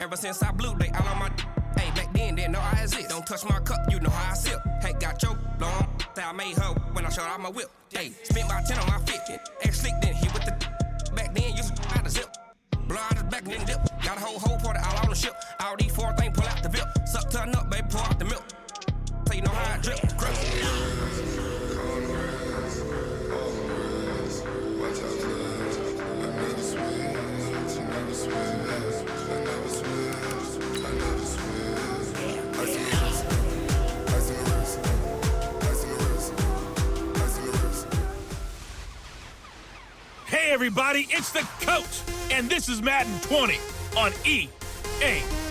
Ever since I blew, they all on my hey, back then, didn't know I exist. Don't touch my cup, you know how I sip. Hey, got your long, that I made her when I showed out my whip. Hey, spent my 10 on my fit. Ex-slick, then hit with the back then, used to out the zip. Blow out his back, then dip. Got a whole party all on the ship. All these four things, pull out the VIP. Suck to a nut, baby, pour out the milk. So you know how I drip. Hey everybody, it's the coach, and this is Madden 20 on EA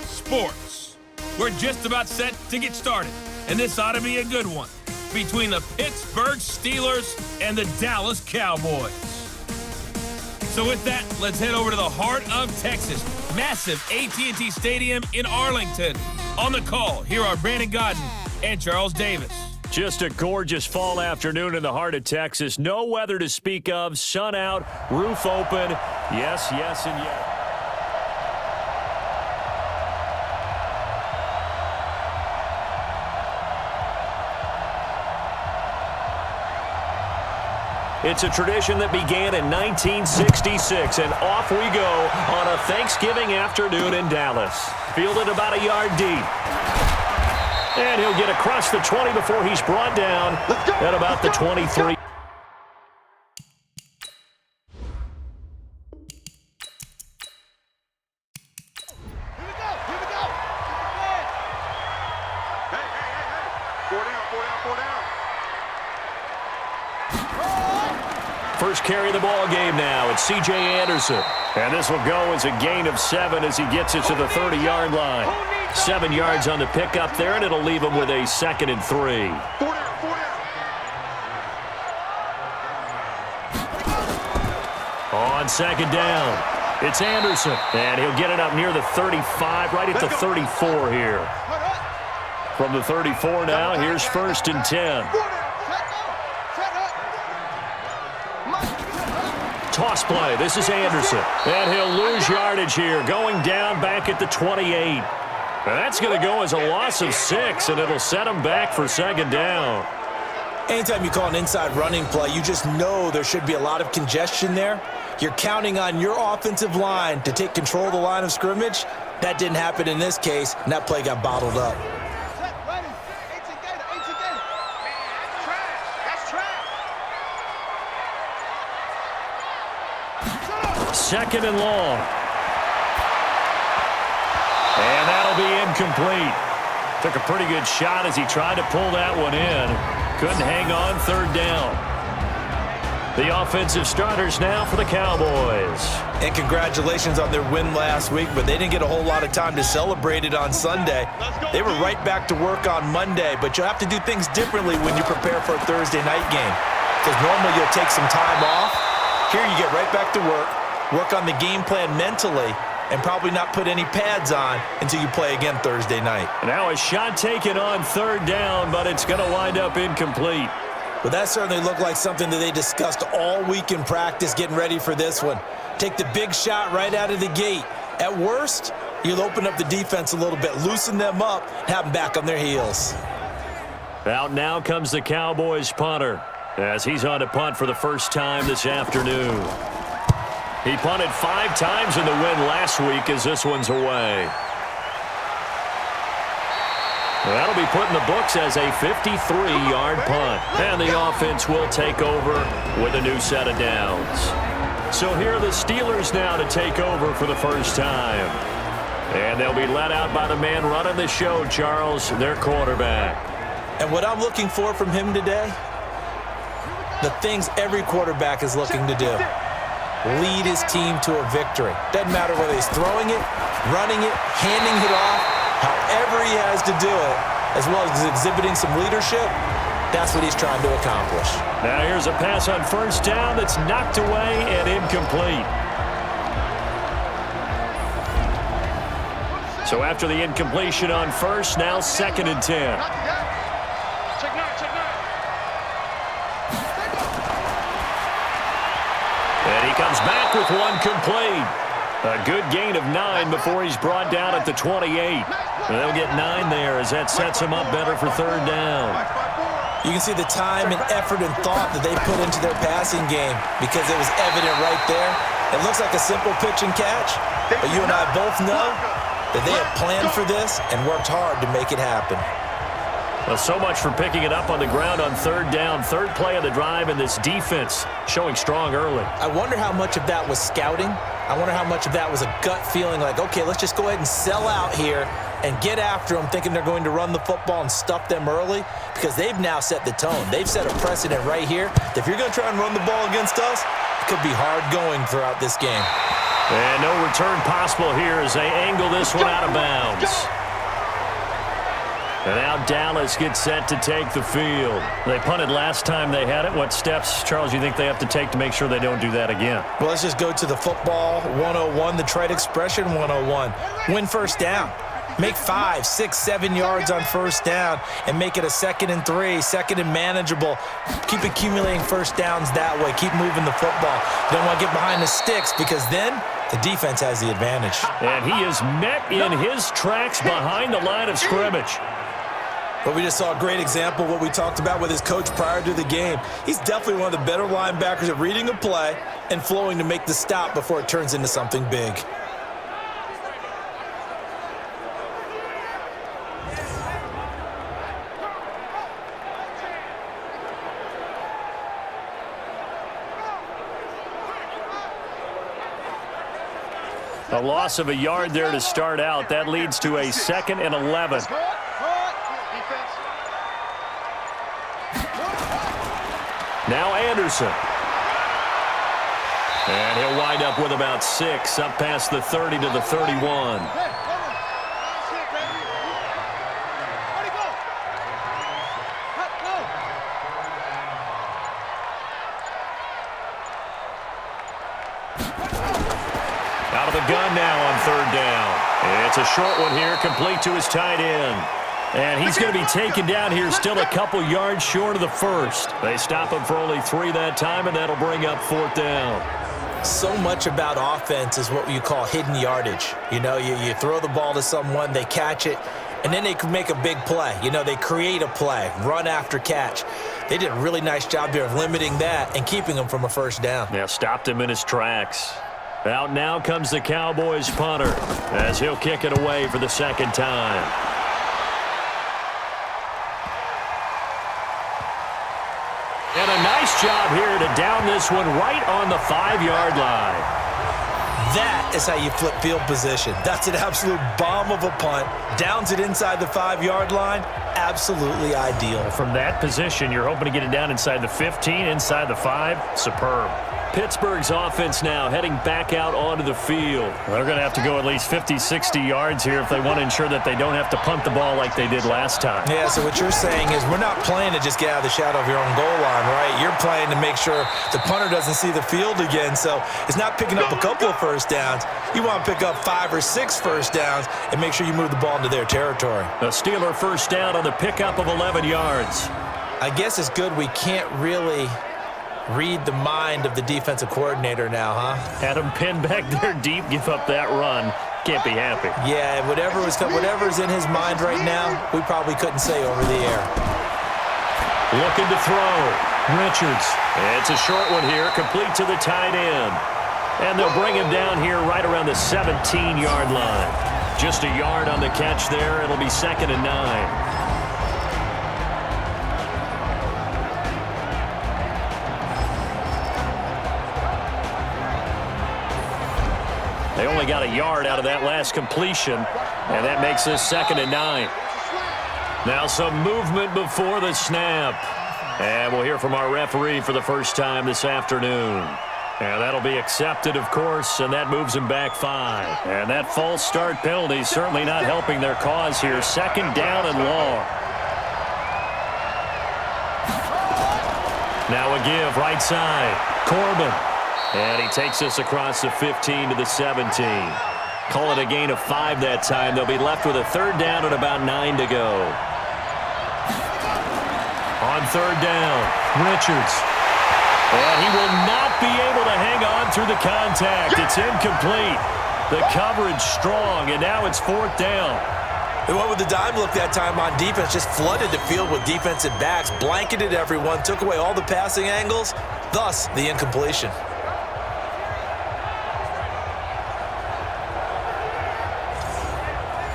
Sports. We're just about set to get started, and this ought to be a good one between the Pittsburgh Steelers and the Dallas Cowboys. So with that, let's head over to the heart of Texas, massive AT&T Stadium in Arlington. On the call, here are Brandon Godden and Charles Davis. Just a gorgeous fall afternoon in the heart of Texas. No weather to speak of. Sun out, roof open. Yes, yes, and yes. It's a tradition that began in 1966, and off we go on a Thanksgiving afternoon in Dallas. Fielded about a yard deep. And he'll get across the 20 before he's brought down at about the 23. First carry of the ball game now. It's C.J. Anderson. And this will go as a gain of 7 as he gets it to the 30-yard line. 7 yards on the pickup there, and it'll leave him with a 2nd and 3. On 2nd down, it's Anderson. And he'll get it up near the 35, right at the 34 here. From the 34 now, here's 1st and 10. Toss play. This is Anderson. And he'll lose yardage here, going down back at the 28. And that's going to go as a loss of 6, and it'll set him back for 2nd down. Anytime you call an inside running play, you just know there should be a lot of congestion there. You're counting on your offensive line to take control of the line of scrimmage. That didn't happen in this case, and that play got bottled up. Second and long. And that'll be incomplete. Took a pretty good shot as he tried to pull that one in. Couldn't hang on 3rd down. The offensive starters now for the Cowboys. And congratulations on their win last week, but they didn't get a whole lot of time to celebrate it on Sunday. They were right back to work on Monday, but you'll have to do things differently when you prepare for a Thursday night game. Because normally you'll take some time off. Here you get right back to work on the game plan mentally, and probably not put any pads on until you play again Thursday night. Now a shot taken on 3rd down, but it's going to wind up incomplete. Well, that certainly looked like something that they discussed all week in practice getting ready for this one. Take the big shot right out of the gate. At worst, you'll open up the defense a little bit, loosen them up, have them back on their heels. Out now comes the Cowboys punter as he's on to punt for the first time this afternoon. He punted 5 times in the win last week as this one's away. That'll be put in the books as a 53-yard punt. And the offense will take over with a new set of downs. So here are the Steelers now to take over for the first time. And they'll be led out by the man running the show, Charles, their quarterback. And what I'm looking for from him today, the things every quarterback is looking to do. Lead his team to a victory. Doesn't matter whether he's throwing it, running it, handing it off, however he has to do it, as well as exhibiting some leadership, that's what he's trying to accomplish. Now here's a pass on 1st down that's knocked away and incomplete. So after the incompletion on 1st, now 2nd and 10. And he comes back with one complete. A good gain of 9 before he's brought down at the 28. They'll get 9 there as that sets him up better for third down. You can see the time and effort and thought that they put into their passing game because it was evident right there. It looks like a simple pitch and catch, but you and I both know that they have planned for this and worked hard to make it happen. Well, so much for picking it up on the ground on third down. Third play of the drive, and this defense showing strong early. I wonder how much of that was scouting. I wonder how much of that was a gut feeling like, okay, let's just go ahead and sell out here and get after them, thinking they're going to run the football and stuff them early, because they've now set the tone. They've set a precedent right here. If you're going to try and run the ball against us, it could be hard going throughout this game. And no return possible here as they angle this one out of bounds. And now Dallas gets set to take the field. They punted last time they had it. What steps, Charles, you think they have to take to make sure they don't do that again? Well, let's just go to the football 101, the trade expression 101. Win first down. Make 5, 6, 7 yards on first down and make it a 2nd and 3, 2nd and manageable. Keep accumulating first downs that way. Keep moving the football. You don't want to get behind the sticks because then the defense has the advantage. And he is met in his tracks behind the line of scrimmage. But we just saw a great example of what we talked about with his coach prior to the game. He's definitely one of the better linebackers at reading a play and flowing to make the stop before it turns into something big. A loss of a yard there to start out. That leads to a 2nd and 11. Now Anderson. And he'll wind up with about 6, up past the 30 to the 31. Out of the gun now on third down. It's a short one here, complete to his tight end. And he's going to be taken down here still a couple yards short of the first. They stop him for only 3 that time, and that'll bring up 4th down. So much about offense is what you call hidden yardage. You know, you throw the ball to someone, they catch it, and then they can make a big play. You know, they create a play, run after catch. They did a really nice job there of limiting that and keeping him from a first down. Yeah, stopped him in his tracks. Out now comes the Cowboys punter as he'll kick it away for the 2nd time. And a nice job here to down this one right on the 5-yard line. That is how you flip field position. That's an absolute bomb of a punt. Downs it inside the 5-yard line. Absolutely ideal. From that position, you're hoping to get it down inside the 15, inside the 5. Superb. Pittsburgh's offense now heading back out onto the field. They're going to have to go at least 50, 60 yards here if they want to ensure that they don't have to punt the ball like they did last time. Yeah, so what you're saying is we're not playing to just get out of the shadow of your own goal line, right? You're playing to make sure the punter doesn't see the field again. So it's not picking up a couple of first downs. You want to pick up 5 or 6 first downs and make sure you move the ball into their territory. A Steeler first down on the pickup of 11 yards. I guess it's good we can't really read the mind of the defensive coordinator now, huh? Had him pinned back there deep, give up that run. Can't be happy. Yeah, whatever's in his mind right now, we probably couldn't say over the air. Looking to throw. Richards. It's a short one here, complete to the tight end. And they'll bring him down here right around the 17-yard line. Just a yard on the catch there. It'll be 2nd and 9. They only got a yard out of that last completion, and that makes this 2nd and 9. Now some movement before the snap. And we'll hear from our referee for the first time this afternoon. And that'll be accepted, of course, and that moves him back 5. And that false start penalty certainly not helping their cause here. 2nd down and long. Now a give right side. Corbin. And he takes us across the 15 to the 17. Call it a gain of 5 that time. They'll be left with a 3rd down and about 9 to go. On 3rd down, Richards. And he will not be able to hang on through the contact. It's incomplete. The coverage strong, and now it's 4th down. They went with the dime look that time on defense, just flooded the field with defensive backs, blanketed everyone, took away all the passing angles, thus the incompletion.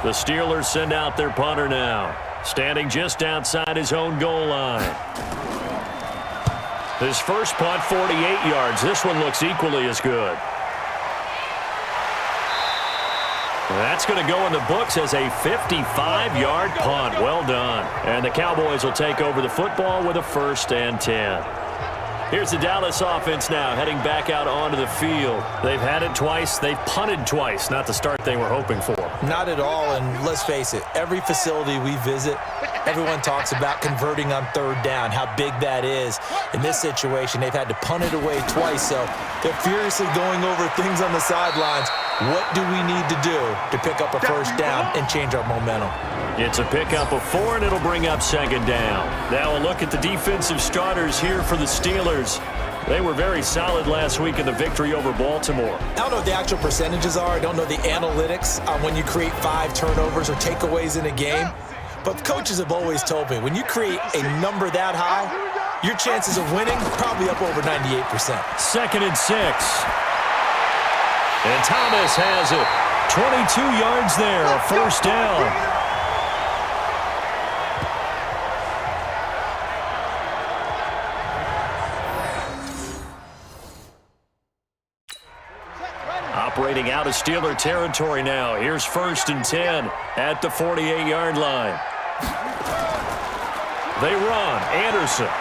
The Steelers send out their punter now, standing just outside his own goal line. His first punt, 48 yards. This one looks equally as good. That's going to go in the books as a 55-yard punt. Well done. And the Cowboys will take over the football with a 1st and 10. Here's the Dallas offense now, heading back out onto the field. They've had it twice. They've punted twice. Not the start they were hoping for. Not at all, and let's face it, every facility we visit, everyone talks about converting on 3rd down, how big that is. In this situation, they've had to punt it away twice, so they're furiously going over things on the sidelines. What do we need to do to pick up a 1st down and change our momentum? It's a pickup of 4, and it'll bring up 2nd down. Now a look at the defensive starters here for the Steelers. They were very solid last week in the victory over Baltimore. I don't know what the actual percentages are. I don't know the analytics on when you create 5 turnovers or takeaways in a game. But coaches have always told me, when you create a number that high, your chances of winning probably up over 98%. 2nd and 6. And Thomas has it. 22 yards there, a 1st down. Operating out of Steeler territory now. Here's 1st and 10 at the 48-yard line. They run. Anderson.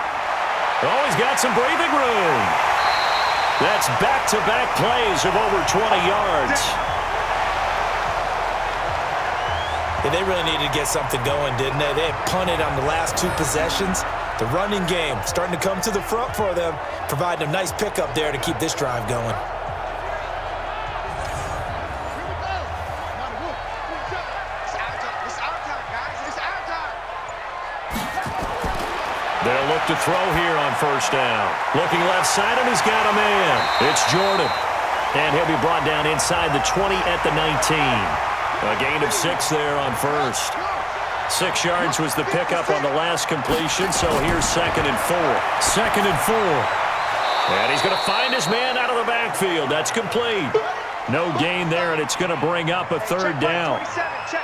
Oh, he's got some breathing room. That's back-to-back plays of over 20 yards. Yeah, they really needed to get something going, didn't they? They had punted on the last 2 possessions. The running game starting to come to the front for them, providing a nice pickup there to keep this drive going. They'll look to throw here on 1st down. Looking left side, and he's got a man. It's Jordan. And he'll be brought down inside the 20 at the 19. A gain of 6 there on 1st. 6 yards was the pickup on the last completion, so here's 2nd and 4. 2nd and 4. And he's going to find his man out of the backfield. That's complete. No gain there, and it's going to bring up a 3rd down.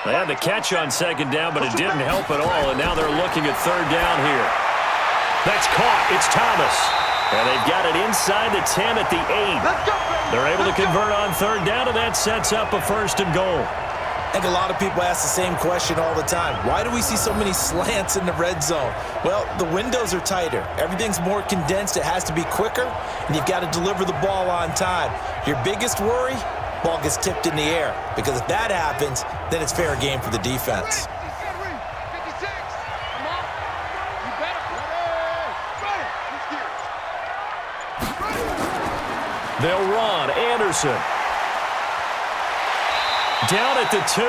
They had the catch on 2nd down, but it didn't help at all, and now they're looking at 3rd down here. That's caught. It's Thomas. And they've got it inside the 10 at the 8. They're able to convert on 3rd down, and that sets up a 1st and goal. I think a lot of people ask the same question all the time. Why do we see so many slants in the red zone? Well, the windows are tighter. Everything's more condensed. It has to be quicker, and you've got to deliver the ball on time. Your biggest worry? Ball gets tipped in the air. Because if that happens, then it's fair game for the defense. They'll run. Anderson. Down at the 2.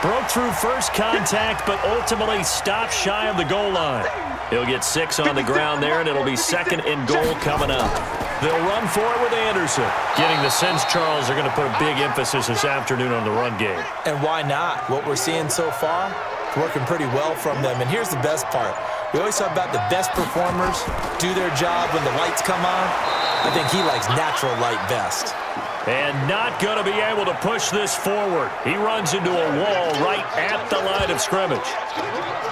Broke through first contact, but ultimately stopped shy of the goal line. He'll get 6 on the ground there, and it'll be 2nd and goal coming up. They'll run for it with Anderson. Getting the sense, Charles, they're going to put a big emphasis this afternoon on the run game. And why not? What we're seeing so far, it's working pretty well from them. And here's the best part. We always talk about the best performers do their job when the lights come on. I think he likes natural light best. And not going to be able to push this forward. He runs into a wall right at the line of scrimmage.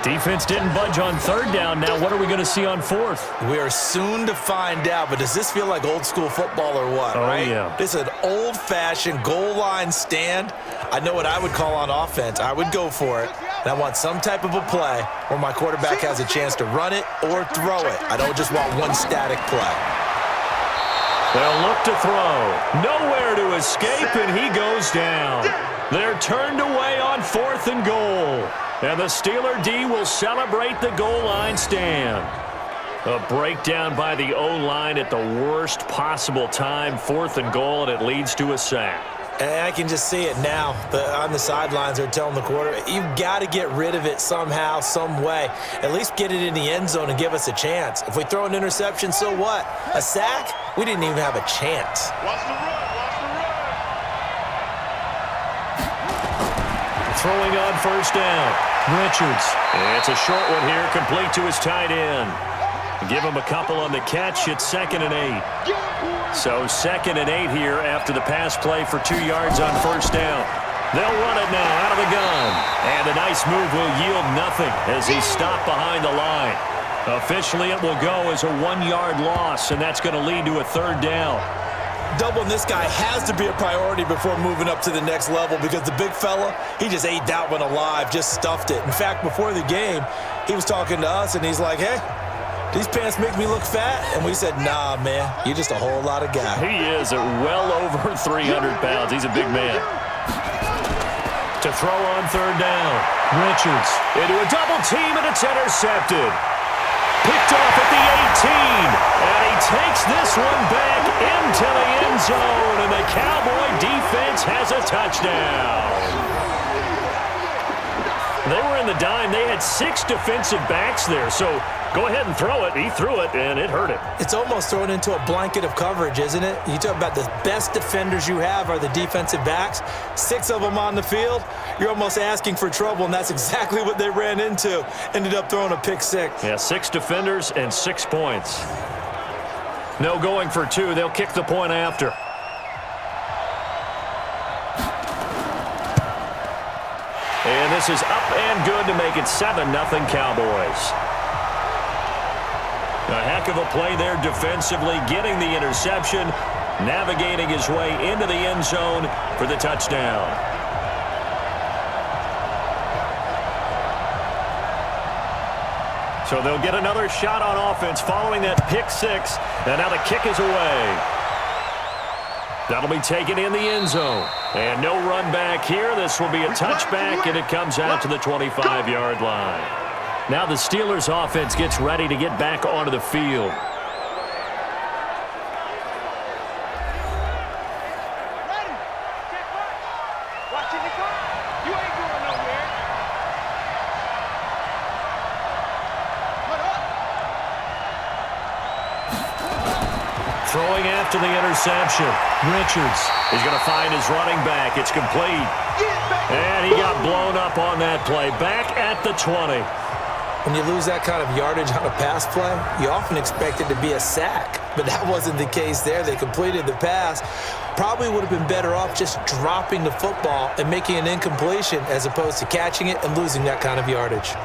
Defense didn't budge on 3rd down. Now what are we going to see on 4th? We are soon to find out, but does this feel like old school football or what, right? Yeah. This is an old-fashioned goal line stand. I know what I would call on offense. I would go for it. And I want some type of a play where my quarterback has a chance to run it or throw it. I don't just want one static play. They'll look to throw. Nowhere to escape, and he goes down. They're turned away on 4th and goal. And the Steeler D will celebrate the goal line stand. A breakdown by the O-line at the worst possible time. 4th and goal, and it leads to a sack. And I can just see it now. On the sidelines, they're telling the quarterback, you've got to get rid of it somehow, some way. At least get it in the end zone and give us a chance. If we throw an interception, so what? A sack? We didn't even have a chance. Watch the run, watch the run. Throwing on first down. Richards. It's a short one here, complete to his tight end. Give him a couple on the catch. It's 2nd and 8. So 2nd and 8 here after the pass play for 2 yards on first down. They'll run it now out of the gun. And a nice move will yield nothing as he stopped behind the line. Officially, it will go as a 1-yard loss, and that's going to lead to a 3rd down. Doubling this guy has to be a priority before moving up to the next level because the big fella, he just ate that one alive, just stuffed it. In fact, before the game, he was talking to us, and he's like, hey, these pants make me look fat? And we said, nah, man, you're just a whole lot of guy. He is at well over 300 pounds. He's a big man. To throw on 3rd down. Richards into a double team, and it's intercepted. Picked off at the 18, and he takes this one back into the end zone, and the Cowboy defense has a touchdown. They were in the dime. They had 6 defensive backs there, so go ahead and throw it. He threw it, and it hurt him. It's almost thrown into a blanket of coverage, isn't it? You talk about the best defenders you have are the defensive backs. 6 of them on the field. You're almost asking for trouble, and that's exactly what they ran into. Ended up throwing a pick 6. Yeah, 6 defenders and 6 points. No going for 2. They'll kick the point after. And this is up and good to make it 7-0 Cowboys. A heck of a play there defensively, getting the interception, navigating his way into the end zone for the touchdown. So they'll get another shot on offense following that pick 6, and now the kick is away. That'll be taken in the end zone. And no run back here. This will be a touchback, and it comes out to the 25-yard line. Now the Steelers' offense gets ready to get back onto the field. Throwing after the interception. Richards is going to find his running back. It's complete. And he got blown up on that play. Back at the 20. When you lose that kind of yardage on a pass play, you often expect it to be a sack. But that wasn't the case there. They completed the pass. Probably would have been better off just dropping the football and making an incompletion as opposed to catching it and losing that kind of yardage.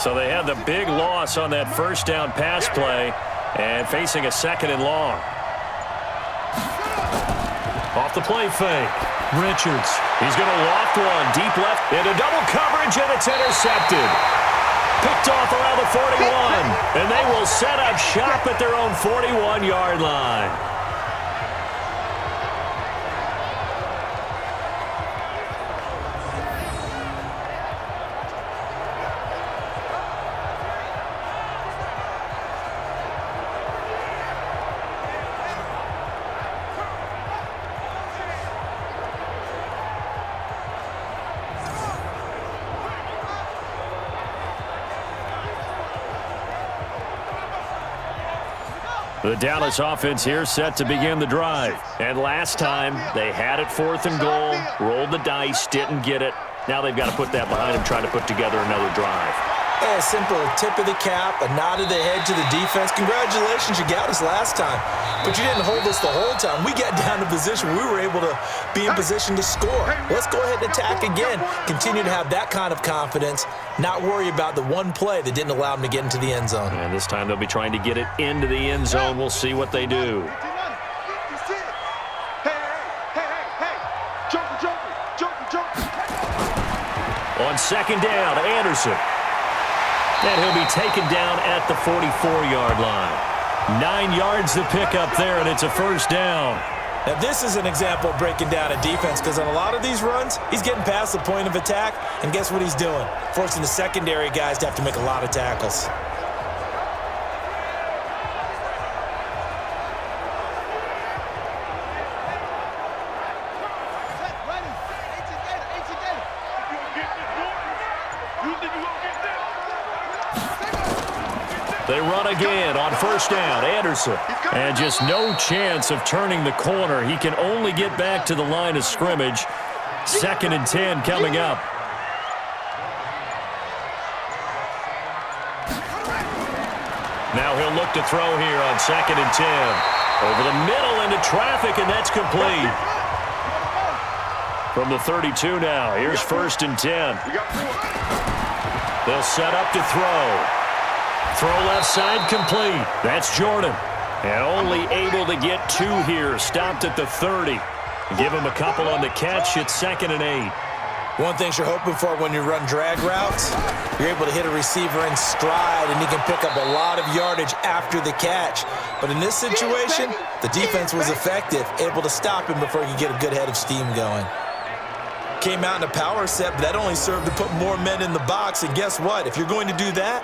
So they had the big loss on that first down pass play and facing a 2nd and long. Off the play fake. Richards. He's going to loft one deep left into double coverage, and it's intercepted. Picked off around the 41, and they will set up shop at their own 41-yard line. The Dallas offense here set to begin the drive. And last time, they had it 4th and goal, rolled the dice, didn't get it. Now they've got to put that behind them, try to put together another drive. A simple tip of the cap, a nod of the head to the defense. Congratulations, you got us last time. But you didn't hold us the whole time. We got down to position. We were able to be in position to score. Let's go ahead and attack again. Continue to have that kind of confidence, not worry about the one play that didn't allow them to get into the end zone. And this time they'll be trying to get it into the end zone. We'll see what they do. On 2nd down, Anderson. And he'll be taken down at the 44-yard line. 9 yards to pick up there, and it's a 1st down. Now, this is an example of breaking down a defense because on a lot of these runs, he's getting past the point of attack, and guess what he's doing? Forcing the secondary guys to have to make a lot of tackles. They run again on 1st down. Anderson. And just no chance of turning the corner. He can only get back to the line of scrimmage. 2nd and 10 coming up. Now he'll look to throw here on 2nd and 10. Over the middle into traffic, and that's complete. From the 32 now, here's 1st and 10. They'll set up to throw. Throw left side complete. That's Jordan. And only able to get 2 here. Stopped at the 30. Give him a couple on the catch. It's 2nd and 8. One thing you're hoping for when you run drag routes, you're able to hit a receiver in stride, and he can pick up a lot of yardage after the catch. But in this situation, the defense was effective, able to stop him before he could get a good head of steam going. Came out in a power set, but that only served to put more men in the box. And guess what? If you're going to do that,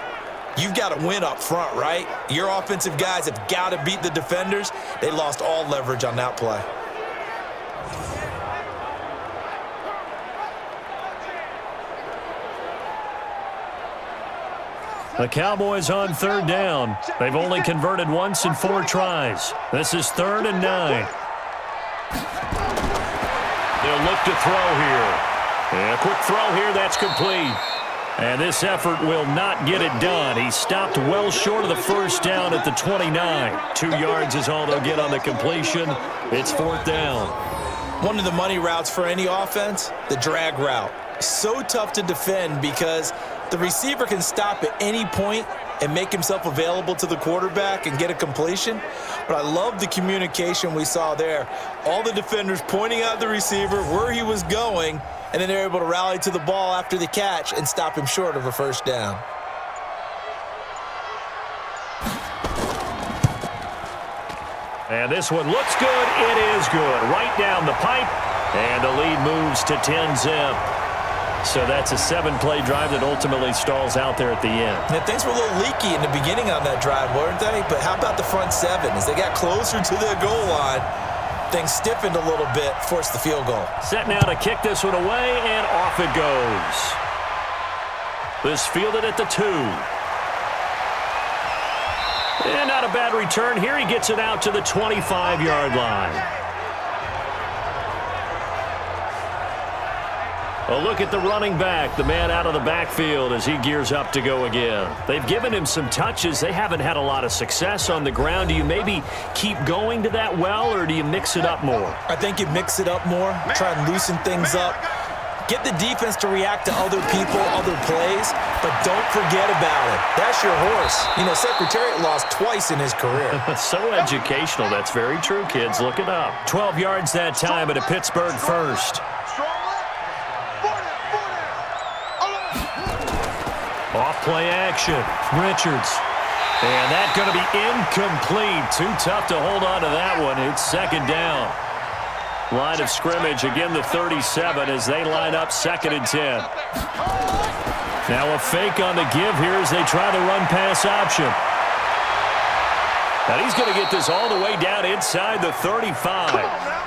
you've got to win up front, right? Your offensive guys have got to beat the defenders. They lost all leverage on that play. The Cowboys on 3rd down. They've only converted once in 4 tries. This is 3rd and 9. They'll look to throw here. And a quick throw here, that's complete. And this effort will not get it done. He stopped well short of the 1st down at the 29. 2 yards is all they'll get on the completion. It's 4th down. One of the money routes for any offense, the drag route. So tough to defend because the receiver can stop at any point and make himself available to the quarterback and get a completion. But I love the communication we saw there. All the defenders pointing out the receiver, where he was going, and then they're able to rally to the ball after the catch and stop him short of a 1st down. And this one looks good. It is good. Right down the pipe. And the lead moves to 10-zip. So that's a 7-play drive that ultimately stalls out there at the end. Yeah, things were a little leaky in the beginning on that drive, weren't they? But how about the front 7? As they got closer to the goal line, things stiffened a little bit, forced the field goal. Set now to kick this one away, and off it goes. This fielded at the 2. And not a bad return here. He gets it out to the 25-yard line. A look at the running back, the man out of the backfield as he gears up to go again. They've given him some touches. They haven't had a lot of success on the ground. Do you maybe keep going to that well, or do you mix it up more? I think you mix it up more, try and loosen things up. Get the defense to react to other people, other plays, but don't forget about it. That's your horse. You know, Secretariat lost twice in his career. So educational. That's very true, kids. Look it up. 12 yards that time at a Pittsburgh 1st. Off-play action. Richards. And that's going to be incomplete. Too tough to hold on to that one. It's 2nd down. Line of scrimmage, again the 37 as they line up 2nd and 10. Now a fake on the give here as they try the run-pass option. And he's going to get this all the way down inside the 35.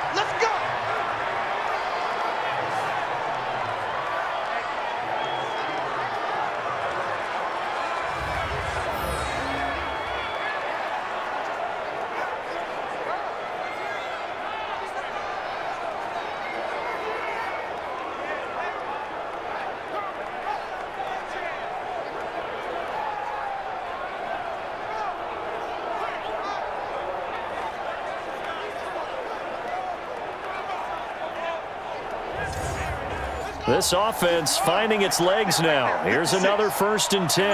This offense finding its legs now. Here's another 1st and 10.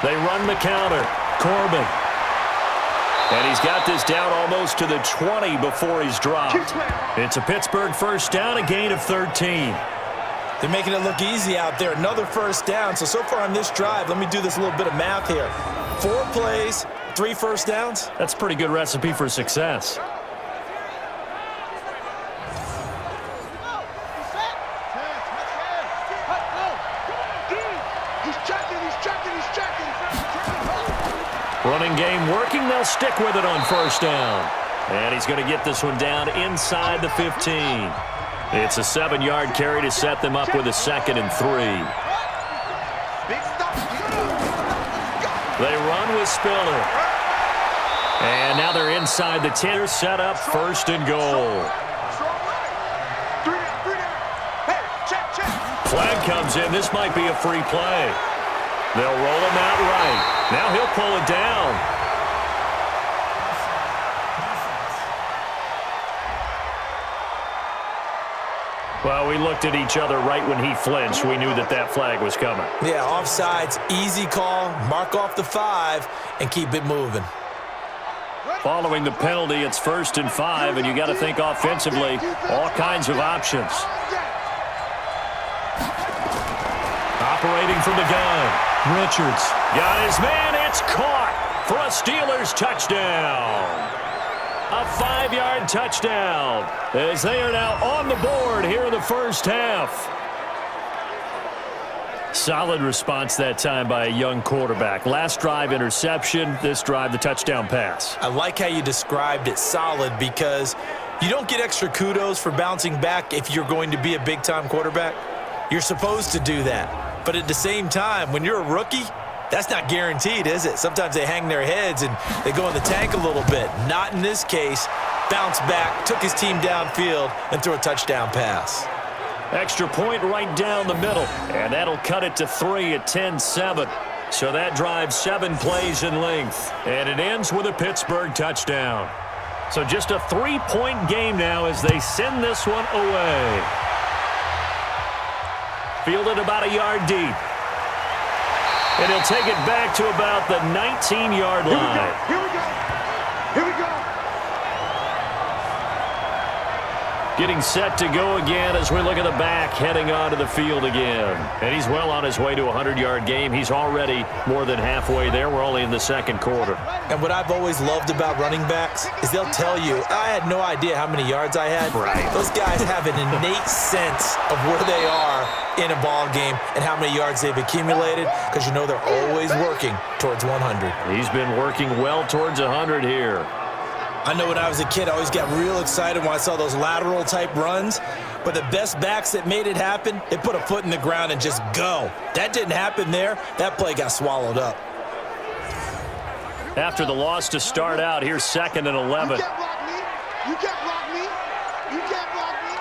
They run the counter. Corbin. And he's got this down almost to the 20 before he's dropped. It's a Pittsburgh 1st down, a gain of 13. They're making it look easy out there. Another 1st down. So far on this drive, let me do this little bit of math here. 4 plays, 3 1st downs. That's a pretty good recipe for success. Running game working. They'll stick with it on 1st down. And he's going to get this one down inside the 15. It's a 7-yard carry to set them up with a 2nd and 3. They run with Spiller. And now they're inside the 10. Set up 1st and goal. Flag comes in. This might be a free play. They'll roll him out right. Now he'll pull it down. Well, we looked at each other right when he flinched. We knew that that flag was coming. Yeah, offsides, easy call. Mark off the 5 and keep it moving. Following the penalty, it's 1st and 5, and you got to think offensively, all kinds of options. Operating from the gun, Richards got his man. It's caught for a Steelers touchdown. A 5-yard touchdown as they are now on the board here in the first half. Solid response that time by a young quarterback. Last drive, interception. This drive, the touchdown pass. I like how you described it, solid, because you don't get extra kudos for bouncing back if you're going to be a big-time quarterback. You're supposed to do that. But at the same time, when you're a rookie, that's not guaranteed, is it? Sometimes they hang their heads and they go in the tank a little bit. Not in this case. Bounced back, took his team downfield, and threw a touchdown pass. Extra point right down the middle, and that'll cut it to 3 at 10-7. So that drives 7 plays in length, and it ends with a Pittsburgh touchdown. So just a 3-point game now as they send this one away. Fielded about a yard deep. And he'll take it back to about the 19-yard line. Here we go. Here we go. Getting set to go again as we look at the back heading onto the field again. And he's well on his way to a 100-yard game. He's already more than halfway there. We're only in the second quarter. And what I've always loved about running backs is they'll tell you, I had no idea how many yards I had. Right. Those guys have an innate sense of where they are in a ball game and how many yards they've accumulated, because you know they're always working towards 100. He's been working well towards 100 here. I know when I was a kid, I always got real excited when I saw those lateral-type runs. But the best backs that made it happen, they put a foot in the ground and just go. That didn't happen there. That play got swallowed up. After the loss to start out, here's 2nd and 11. You can't block me. You can't block me. You can't block me.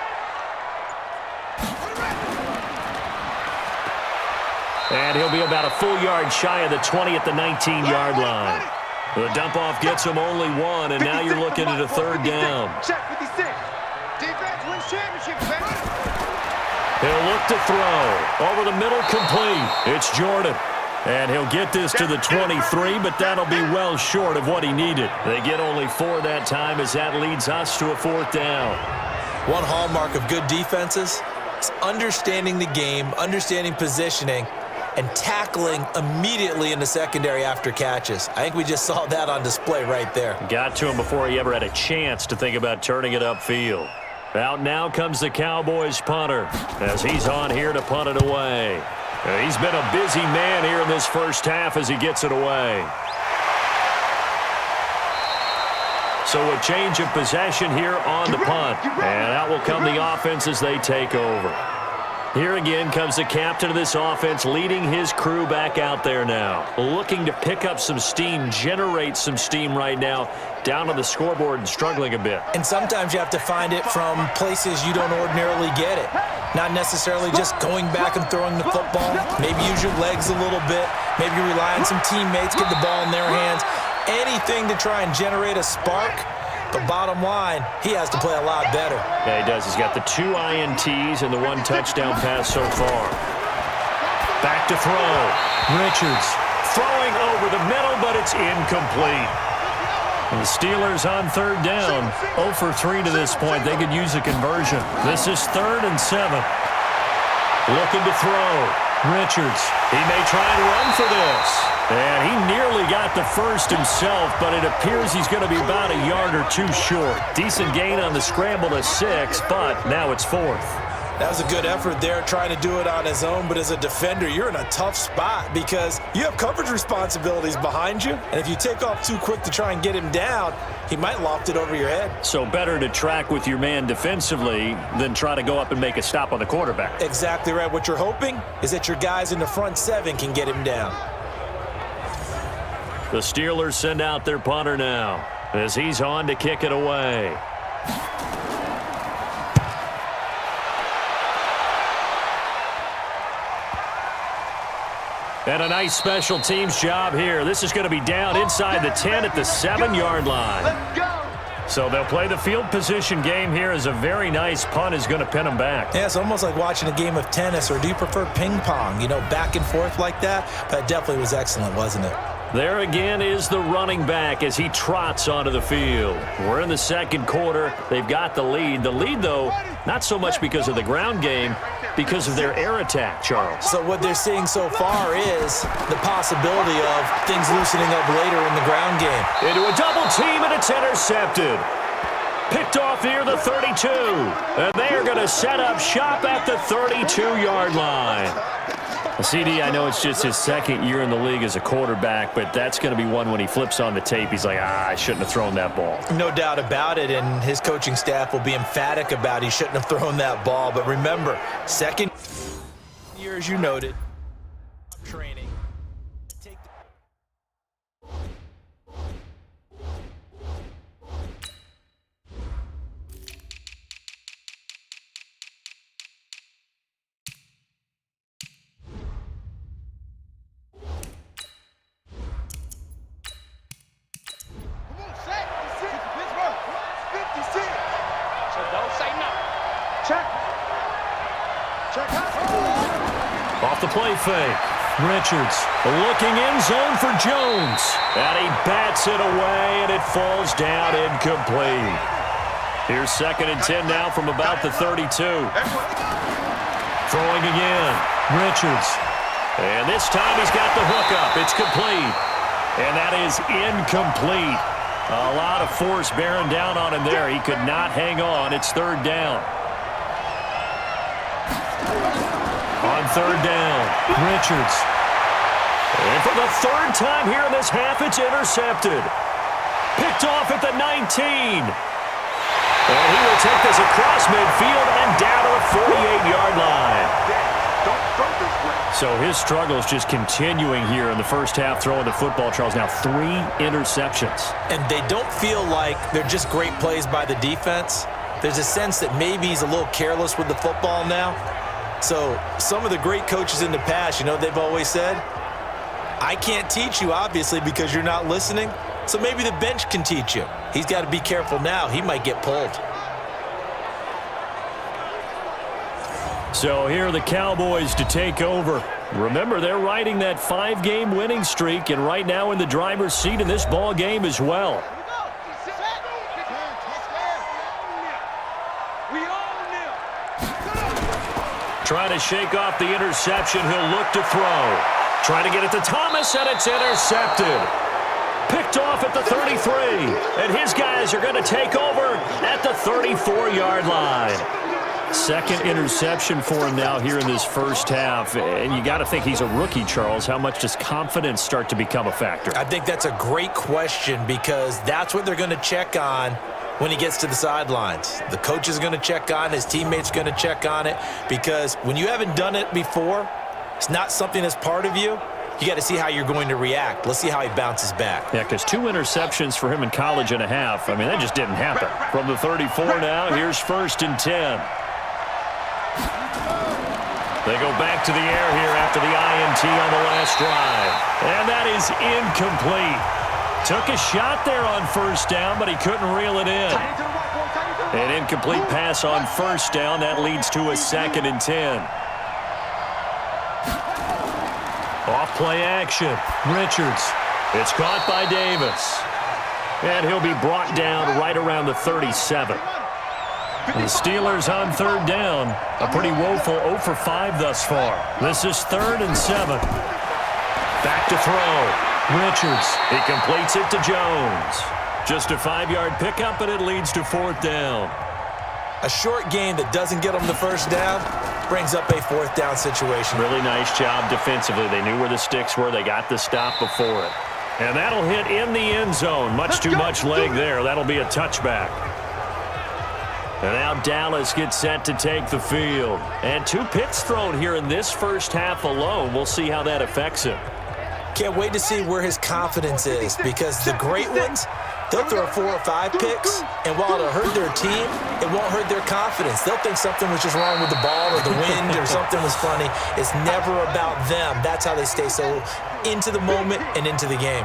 And he'll be about a full yard shy of the 20 at the 19-yard line. The dump-off gets him only 1, and now you're looking at a 3rd down. Check 56. Defense wins championships, baby. He'll look to throw. Over the middle, complete. It's Jordan. And he'll get this to the 23, but that'll be well short of what he needed. They get only 4 that time as that leads us to a 4th down. One hallmark of good defenses is understanding the game, understanding positioning, and tackling immediately in the secondary after catches. I think we just saw that on display right there. Got to him before he ever had a chance to think about turning it upfield. Out now comes the Cowboys punter as he's on here to punt it away. He's been a busy man here in this first half as he gets it away. So a change of possession here on the punt. And out will come the offense as they take over. Here again comes the captain of this offense, leading his crew back out there now. Looking to pick up some steam, generate some steam right now, down on the scoreboard and struggling a bit. And sometimes you have to find it from places you don't ordinarily get it. Not necessarily just going back and throwing the football. Maybe use your legs a little bit. Maybe rely on some teammates, get the ball in their hands. Anything to try and generate a spark. But bottom line, he has to play a lot better. Yeah, he does. He's got the 2 INTs and the 1 touchdown pass so far. Back to throw. Richards throwing over the middle, but it's incomplete. And the Steelers on 3rd down. 0 for 3 to this point. They could use a conversion. This is 3rd and 7. Looking to throw. Richards. He may try and run for this. And he nearly got the first himself, but it appears he's going to be about a yard or 2 short. Decent gain on the scramble to 6, but now it's 4th. That was a good effort there, trying to do it on his own. But as a defender, you're in a tough spot because you have coverage responsibilities behind you. And if you take off too quick to try and get him down, he might loft it over your head. So better to track with your man defensively than try to go up and make a stop on the quarterback. Exactly right. What you're hoping is that your guys in the front 7 can get him down. The Steelers send out their punter now as he's on to kick it away. And a nice special teams job here. This is going to be down inside the 10 at the 7-yard line. Let's go. So they'll play the field position game here as a very nice punt is going to pin them back. Yeah, it's almost like watching a game of tennis, or do you prefer ping pong? You know, back and forth like that? That definitely was excellent, wasn't it? There again is the running back as he trots onto the field. We're in the second quarter. They've got the lead. The lead, though, not so much because of the ground game, because of their air attack, Charles. So what they're seeing so far is the possibility of things loosening up later in the ground game. Into a double team, and it's intercepted. Picked off near the 32. And they are going to set up shop at the 32-yard line. CD, I know it's just his second year in the league as a quarterback, but that's going to be one when he flips on the tape. He's like, I shouldn't have thrown that ball. No doubt about it, and his coaching staff will be emphatic about he shouldn't have thrown that ball. But remember, second year, as you noted, training. Off the play fake. Richards looking in zone for Jones. And he bats it away, and it falls down incomplete. Here's 2nd and 10 now from about the 32. Throwing again. Richards. And this time he's got the hookup. It's complete. And that is incomplete. A lot of force bearing down on him there. He could not hang on. It's 3rd down. On 3rd down, Richards. And for the 3rd time here in this half, it's intercepted. Picked off at the 19. And he will take this across midfield and down to the 48-yard line. So his struggles just continuing here in the first half throwing the football, Charles. Now 3 interceptions. And they don't feel like they're just great plays by the defense. There's a sense that maybe he's a little careless with the football now. So some of the great coaches in the past, you know, they've always said, I can't teach you, obviously, because you're not listening. So maybe the bench can teach you. He's got to be careful now. He might get pulled. So here are the Cowboys to take over. Remember, they're riding that 5-game winning streak, and right now in the driver's seat in this ball game as well. Trying to shake off the interception. He'll look to throw. Trying to get it to Thomas, and it's intercepted. Picked off at the 33. And his guys are going to take over at the 34-yard line. 2nd interception for him now here in this first half. And you got to think he's a rookie, Charles. How much does confidence start to become a factor? I think that's a great question, because that's what they're going to check on when he gets to the sidelines. The coach is going to check on it. His teammates are going to check on it, because when you haven't done it before, it's not something that's part of you. You got to see how you're going to react. Let's see how he bounces back. Yeah, because 2 interceptions for him in college and a half. I mean, that just didn't happen. From the 34 now, here's 1st and 10. They go back to the air here after the INT on the last drive. And that is incomplete. Took a shot there on 1st down, but he couldn't reel it in. An incomplete pass on 1st down. That leads to a 2nd and 10. Off play action. Richards. It's caught by Davis. And he'll be brought down right around the 37. The Steelers on 3rd down. A pretty woeful 0 for 5 thus far. This is 3rd and 7. Back to throw. Richards. He completes it to Jones. Just a 5-yard pickup, and it leads to 4th down. A short game that doesn't get them the 1st down brings up a 4th down situation. Really nice job defensively. They knew where the sticks were. They got the stop before it. And that'll hit in the end zone. Much too much leg there. That'll be a touchback. And now Dallas gets set to take the field. And 2 picks thrown here in this first half alone. We'll see how that affects him. Can't wait to see where his confidence is, because the great ones, They'll throw 4 or 5 picks, and while it'll hurt their team, it won't hurt their confidence. They'll think something was just wrong with the ball or the wind or something was funny. It's never about them. That's how they stay so into the moment and into the game.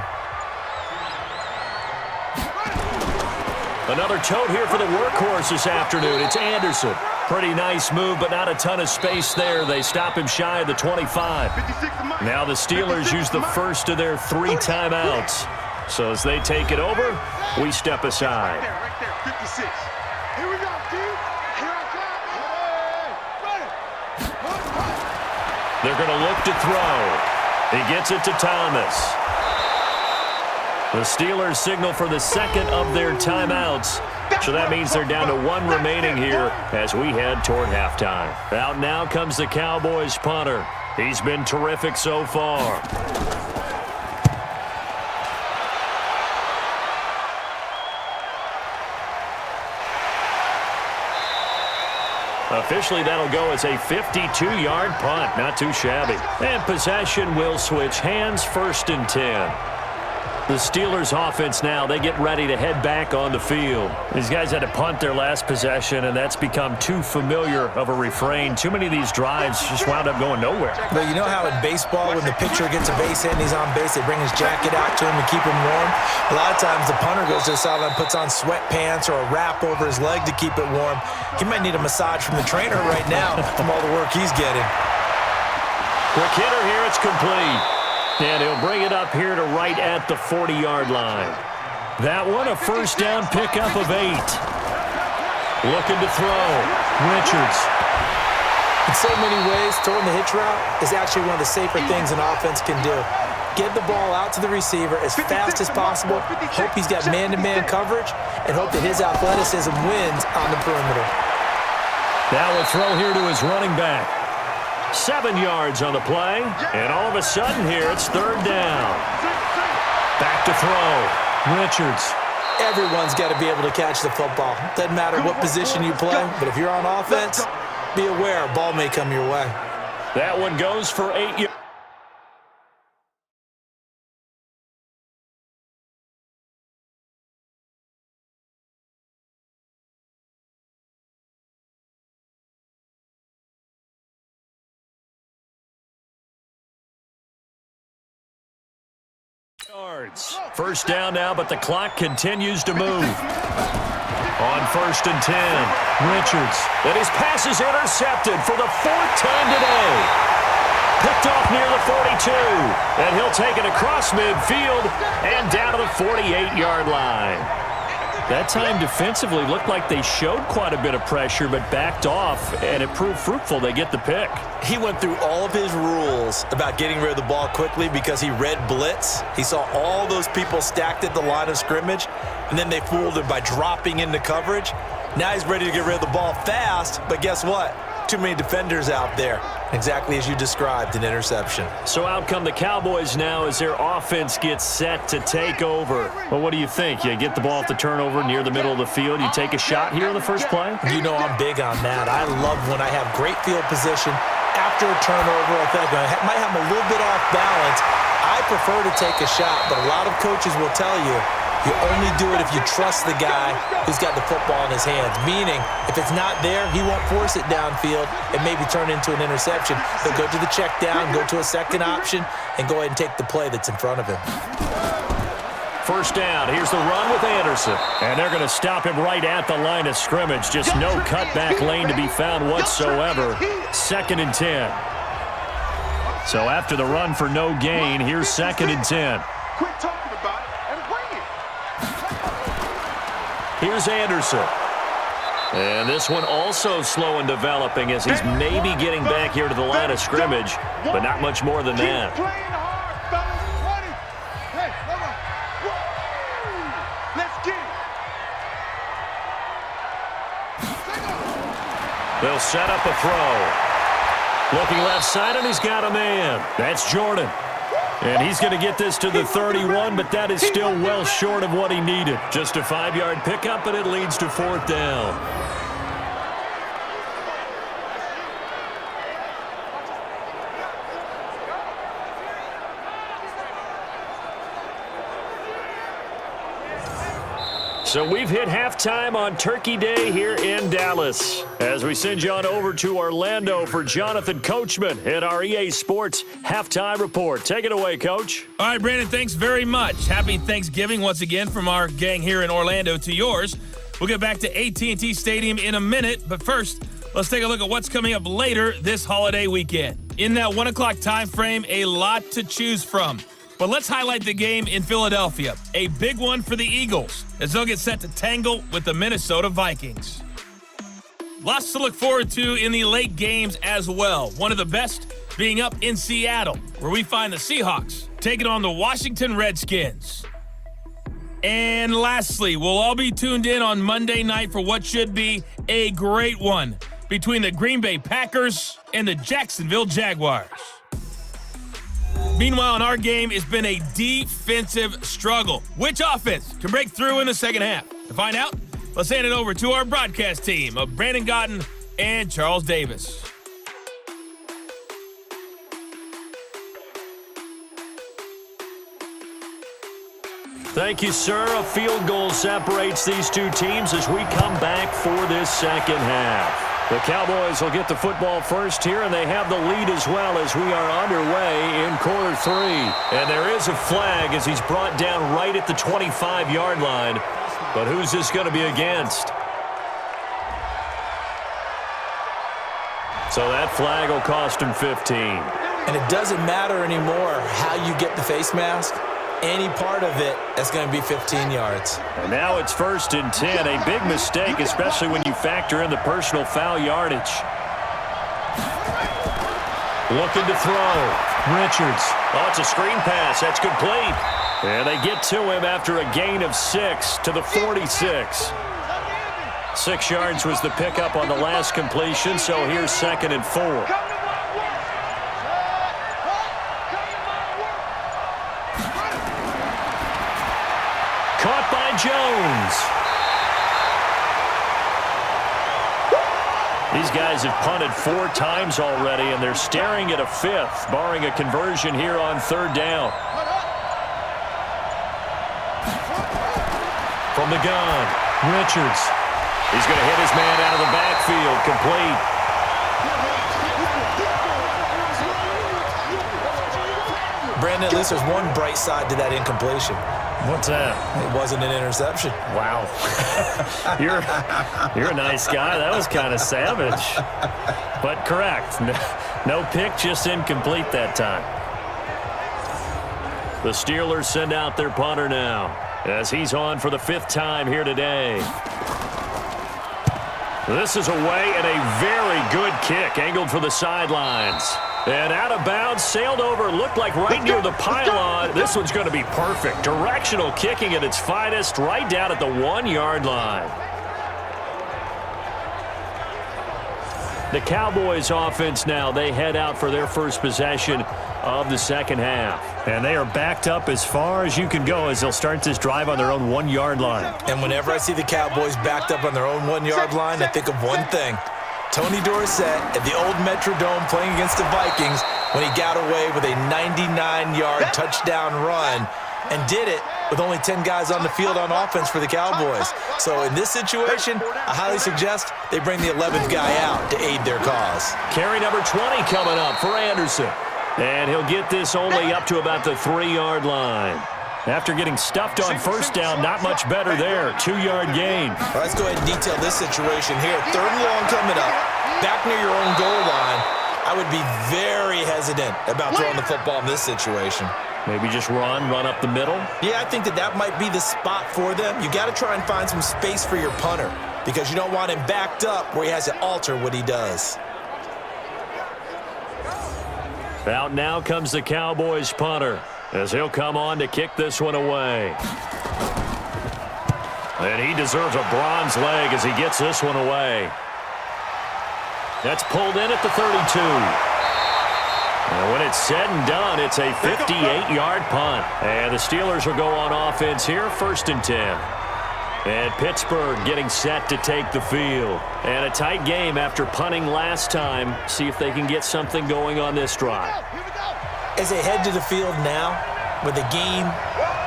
Another tote here for the workhorse this afternoon. It's Anderson. Pretty nice move, but not a ton of space there. They stop him shy of the 25. Now the Steelers use the first of their 3 timeouts. So as they take it over, we step aside. Right there, 56. Here we go, dude. Here I come. They're going to look to throw. He gets it to Thomas. The Steelers signal for the second of their timeouts. So that means they're down to 1 remaining here as we head toward halftime. Out now comes the Cowboys punter. He's been terrific so far. Officially, that'll go as a 52-yard punt. Not too shabby. And possession will switch hands, 1st and 10. The Steelers offense now, they get ready to head back on the field. These guys had to punt their last possession, and that's become too familiar of a refrain. Too many of these drives just wound up going nowhere. But you know how in baseball, when the pitcher gets a base hit and he's on base, they bring his jacket out to him to keep him warm? A lot of times the punter goes to the sideline, puts on sweatpants or a wrap over his leg to keep it warm. He might need a massage from the trainer right now from all the work he's getting. Quick hitter here, it's complete. And he'll bring it up here to right at the 40-yard line. That one, a first down pickup of 8. Looking to throw. Richards. In so many ways, throwing the hitch route is actually one of the safer things an offense can do. Get the ball out to the receiver as fast as possible, hope he's got man-to-man coverage, and hope that his athleticism wins on the perimeter. Now a throw here to his running back. 7 yards on the play, and all of a sudden here, it's 3rd down. Back to throw. Richards. Everyone's got to be able to catch the football. Doesn't matter what position you play, but if you're on offense, be aware a ball may come your way. That one goes for 8 yards. First down now, but the clock continues to move. On 1st and 10, Richards. And his pass is intercepted for the 4th time today. Picked off near the 42. And he'll take it across midfield and down to the 48-yard line. That time defensively looked like they showed quite a bit of pressure but backed off, and it proved fruitful. They get the pick. He went through all of his rules about getting rid of the ball quickly because he read blitz. He saw all those people stacked at the line of scrimmage, and then they fooled him by dropping into coverage. Now he's ready to get rid of the ball fast, but guess what? Too many defenders out there. Exactly as you described, an interception. So out come the Cowboys now as their offense gets set to take over. Well, what do you think? You get the ball at the turnover near the middle of the field. You take a shot here in the first play? You know I'm big on that. I love when I have great field position. After a turnover, I think I might have a little bit off balance. I prefer to take a shot, but a lot of coaches will tell you, you only do it if you trust the guy who's got the football in his hands. Meaning, if it's not there, he won't force it downfield and maybe turn into an interception. He'll go to the check down, go to a second option, and go ahead and take the play that's in front of him. First down. Here's the run with Anderson. And they're going to stop him right at the line of scrimmage. Just no cutback lane to be found whatsoever. 2nd and 10. So after the run for no gain, here's 2nd and 10. Quit talking about it and bring it. Here's Anderson. And this one also slow in developing as he's maybe getting back here to the line of scrimmage, but not much more than that. Keep playing hard, fellas. 20. Hey, hold on. Woo! Let's get it. They'll set up a throw. Looking left side, and he's got a man. That's Jordan. And he's going to get this to the 31, but that is still well short of what he needed. Just a 5-yard pickup, and it leads to 4th down. So we've hit halftime on Turkey Day here in Dallas. As we send you on over to Orlando for Jonathan Coachman at our EA Sports Halftime Report. Take it away, Coach. All right, Brandon, thanks very much. Happy Thanksgiving once again from our gang here in Orlando to yours. We'll get back to AT&T Stadium in a minute, but first, let's take a look at what's coming up later this holiday weekend. In that 1 o'clock time frame, a lot to choose from. But let's highlight the game in Philadelphia. A big one for the Eagles as they'll get set to tangle with the Minnesota Vikings. Lots to look forward to in the late games as well. One of the best being up in Seattle, where we find the Seahawks taking on the Washington Redskins. And lastly, we'll all be tuned in on Monday night for what should be a great one between the Green Bay Packers and the Jacksonville Jaguars. Meanwhile, in our game, it's been a defensive struggle. Which offense can break through in the second half? To find out, let's hand it over to our broadcast team of Brandon Gotten and Charles Davis. Thank you, sir. A field goal separates these two teams as we come back for this second half. The Cowboys will get the football first here, and they have the lead as well as we are underway in quarter three. And there is a flag as he's brought down right at the 25-yard line. But who's this going to be against? So that flag will cost him 15. And it doesn't matter anymore how you get the face mask. Any part of it is going to be 15 yards. And now it's 1st and 10. A big mistake, especially when you factor in the personal foul yardage. Looking to throw. Richards. Oh, it's a screen pass. That's complete. And they get to him after a gain of 6 to the 46. 6 yards was the pickup on the last completion, so here's 2nd and 4. Caught by Jones. These guys have punted 4 times already, and they're staring at a 5th, barring a conversion here on 3rd down. From the gun, Richards. He's going to hit his man out of the backfield, complete. Brandon, at least there's one bright side to that incompletion. What's that? It wasn't an interception. Wow. You're a nice guy. That was kind of savage. But correct. No pick, just incomplete that time. The Steelers send out their punter now as he's on for the 5th time here today. This is away and a very good kick angled for the sidelines. And out of bounds, sailed over, looked like right near the pylon. This one's going to be perfect. Directional kicking at its finest, right down at the 1-yard line. The Cowboys offense now, they head out for their first possession of the second half. And they are backed up as far as you can go as they'll start this drive on their own 1-yard line. And whenever I see the Cowboys backed up on their own 1-yard line, I think of one thing. Tony Dorsett at the old Metrodome playing against the Vikings when he got away with a 99-yard touchdown run and did it with only 10 guys on the field on offense for the Cowboys. So in this situation, I highly suggest they bring the 11th guy out to aid their cause. Carry number 20 coming up for Anderson. And he'll get this only up to about the 3-yard line. After getting stuffed on 1st down, not much better there. 2-yard gain. Well, let's go ahead and detail this situation here. 3rd and long coming up, back near your own goal line. I would be very hesitant about throwing the football in this situation. Maybe just run up the middle? Yeah, I think that might be the spot for them. You got to try and find some space for your punter because you don't want him backed up where he has to alter what he does. Out now comes the Cowboys punter as he'll come on to kick this one away. And he deserves a bronze leg as he gets this one away. That's pulled in at the 32. And when it's said and done, it's a 58-yard punt. And the Steelers will go on offense here, 1st and 10. And Pittsburgh getting set to take the field. And a tight game after punting last time. See if they can get something going on this drive. As they head to the field now, with the game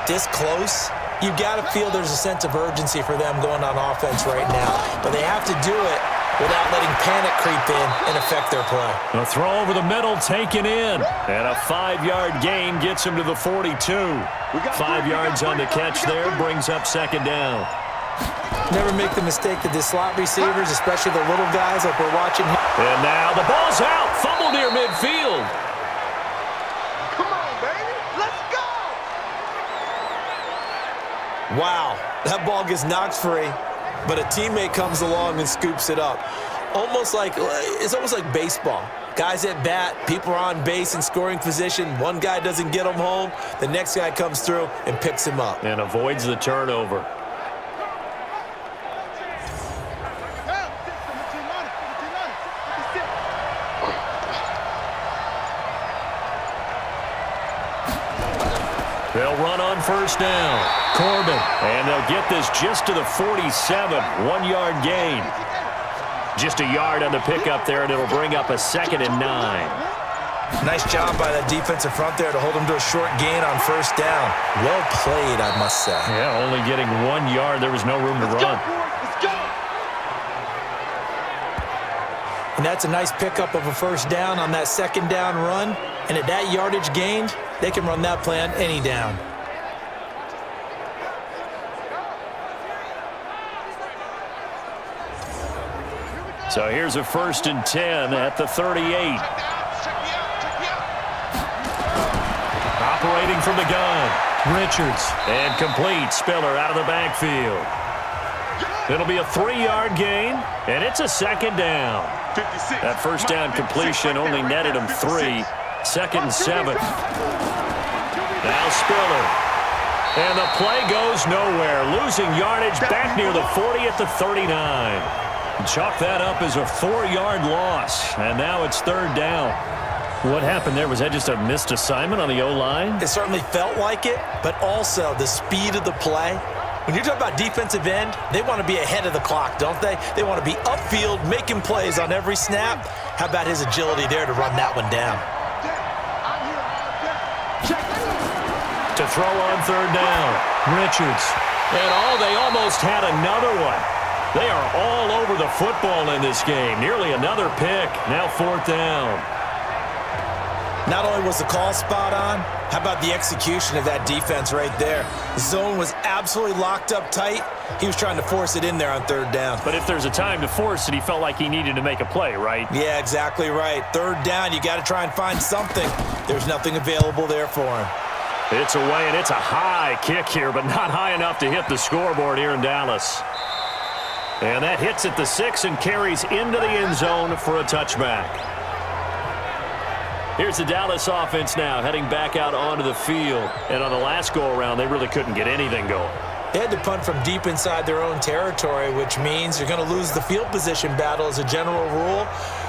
this close, You got to feel there's a sense of urgency for them going on offense right now. But they have to do it without letting panic creep in and affect their play. The throw over the middle taken in. And a 5-yard gain gets him to the 42. 5 yards on the catch there brings up second down. Never make the mistake that the slot receivers, especially the little guys like we're watching here. And now the ball's out. Fumble near midfield. Come on, baby. Let's go. Wow, that ball gets knocked free, but a teammate comes along and scoops it up. It's almost like baseball. Guys at bat, people are on base in scoring position. One guy doesn't get him home. The next guy comes through and picks him up. And avoids the turnover. They'll run on first down. Corbin. And they'll get this just to the 47. 1-yard gain. Just a yard on the pickup there, and it'll bring up a 2nd and 9. Nice job by that defensive front there to hold them to a short gain on first down. Well played, I must say. Yeah, only getting 1 yard. There was no room to run. Let's go. And that's a nice pickup of a first down on that second down run. And at that yardage gained, they can run that play on any down. So here's a 1st and 10 at the 38. Operating from the gun. Richards. And complete. Spiller out of the backfield. It'll be a 3-yard gain, and it's a 2nd down. That first down completion only netted him 3. 2nd and 7. Now Spiller. And the play goes nowhere. Losing yardage back near the 40 at the 39. Chalk that up as a 4-yard loss. And now it's 3rd down. What happened there? Was that just a missed assignment on the O-line? It certainly felt like it, but also the speed of the play. When you're talking about defensive end, they want to be ahead of the clock, don't they? They want to be upfield, making plays on every snap. How about his agility there to run that one down? To throw on 3rd down. Richards. And they almost had another one. They are all over the football in this game. Nearly another pick. Now 4th down. Not only was the call spot on, how about the execution of that defense right there? The zone was absolutely locked up tight. He was trying to force it in there on 3rd down. But if there's a time to force it, he felt like he needed to make a play, right? Yeah, exactly right. 3rd down, you got to try and find something. There's nothing available there for him. It's away, and it's a high kick here, but not high enough to hit the scoreboard here in Dallas. And that hits at the 6 and carries into the end zone for a touchback. Here's the Dallas offense now, heading back out onto the field. And on the last go-around, they really couldn't get anything going. They had to punt from deep inside their own territory, which means you're going to lose the field position battle as a general rule.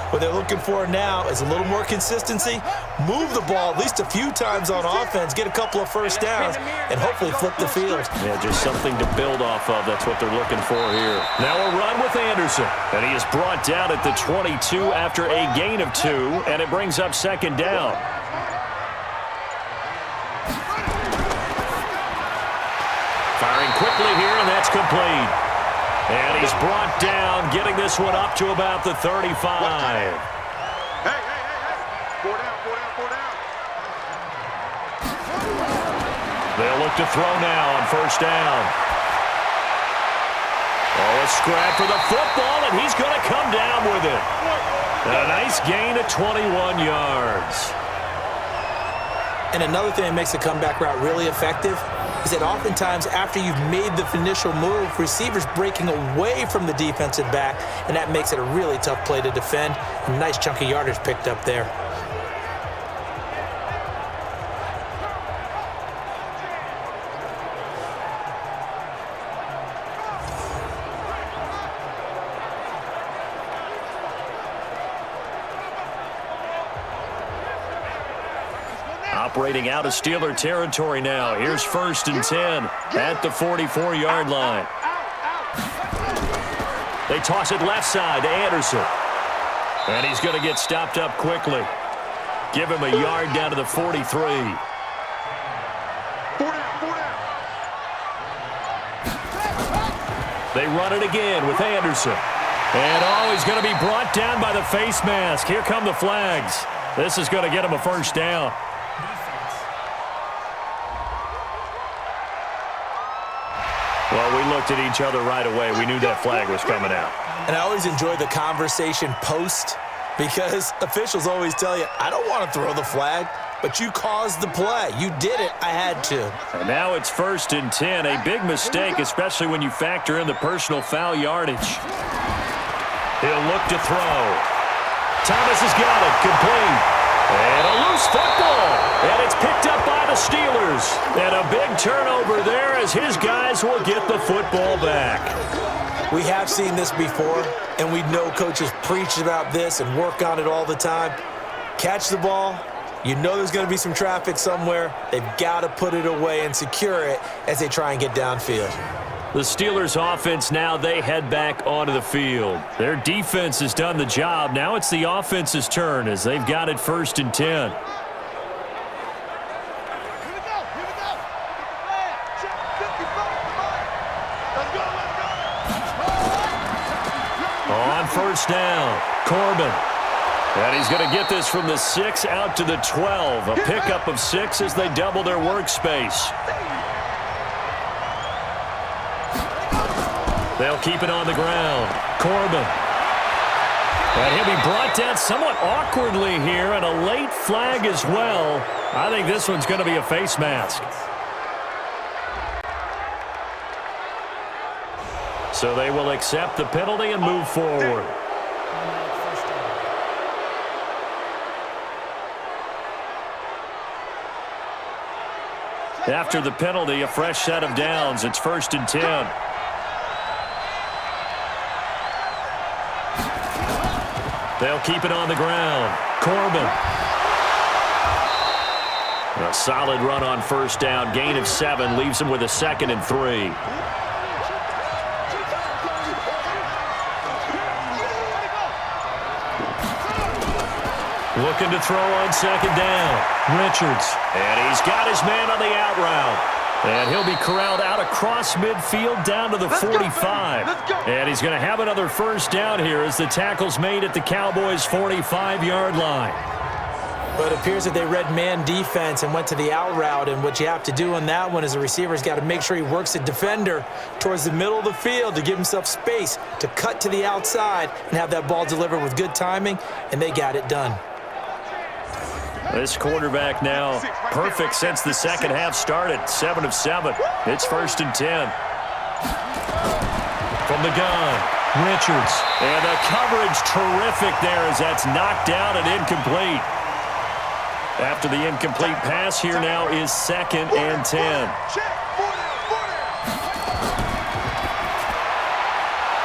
What they're looking for now is a little more consistency, move the ball at least a few times on offense, get a couple of first downs, and hopefully flip the field. Yeah, just something to build off of. That's what they're looking for here. Now a run with Anderson, and he is brought down at the 22 after a gain of 2, and it brings up 2nd down. Firing quickly here, and that's complete. And he's brought down, getting this one up to about the 35. Hey. 4 down. They'll look to throw now on first down. Oh, a scrap for the football, and he's going to come down with it. A nice gain of 21 yards. And another thing that makes the comeback route really effective is that oftentimes after you've made the initial move, receivers breaking away from the defensive back, and that makes it a really tough play to defend. A nice chunk of yardage picked up there. Operating out of Steeler territory now. Here's 1st and 10 at the 44-yard line. They toss it left side to Anderson. And he's going to get stopped up quickly. Give him a yard down to the 43. 4 down. They run it again with Anderson. And he's going to be brought down by the face mask. Here come the flags. This is going to get him a first down. Well, we looked at each other right away. We knew that flag was coming out. And I always enjoy the conversation post because officials always tell you, I don't want to throw the flag, but you caused the play. You did it. I had to. And now it's 1st and 10. A big mistake, especially when you factor in the personal foul yardage. He'll look to throw. Thomas has got it. Complete. And a loose football. And it's picked up by the Steelers. And a big turnover there as his guys will get the football back. We have seen this before, and we know coaches preach about this and work on it all the time. Catch the ball. You know there's going to be some traffic somewhere. They've got to put it away and secure it as they try and get downfield. The Steelers offense now, they head back onto the field. Their defense has done the job. Now it's the offense's turn as they've got it 1st and 10. Here we go. Check 55. Let's go. On 1st down, Corbin. And he's going to get this from the 6 out to the 12. A pickup of 6 as they double their workspace. They'll keep it on the ground. Corbin. And he'll be brought down somewhat awkwardly here, and a late flag as well. I think this one's going to be a face mask. So they will accept the penalty and move forward. After the penalty, a fresh set of downs. It's 1st and 10. They'll keep it on the ground. Corbin. A solid run on 1st down. Gain of 7 leaves him with a 2nd and 3. Looking to throw on 2nd down. Richards. And he's got his man on the out route. And he'll be corralled out across midfield down to the 45. And he's going to have another 1st down here as the tackle's made at the Cowboys' 45-yard line. But it appears that they read man defense and went to the out route. And what you have to do on that one is the receiver's got to make sure he works the defender towards the middle of the field to give himself space to cut to the outside and have that ball delivered with good timing. And they got it done. This quarterback now perfect since the second half started. 7 of 7. It's 1st and 10. From the gun, Richards. And the coverage terrific there as that's knocked down and incomplete. After the incomplete pass, here now is 2nd and 10.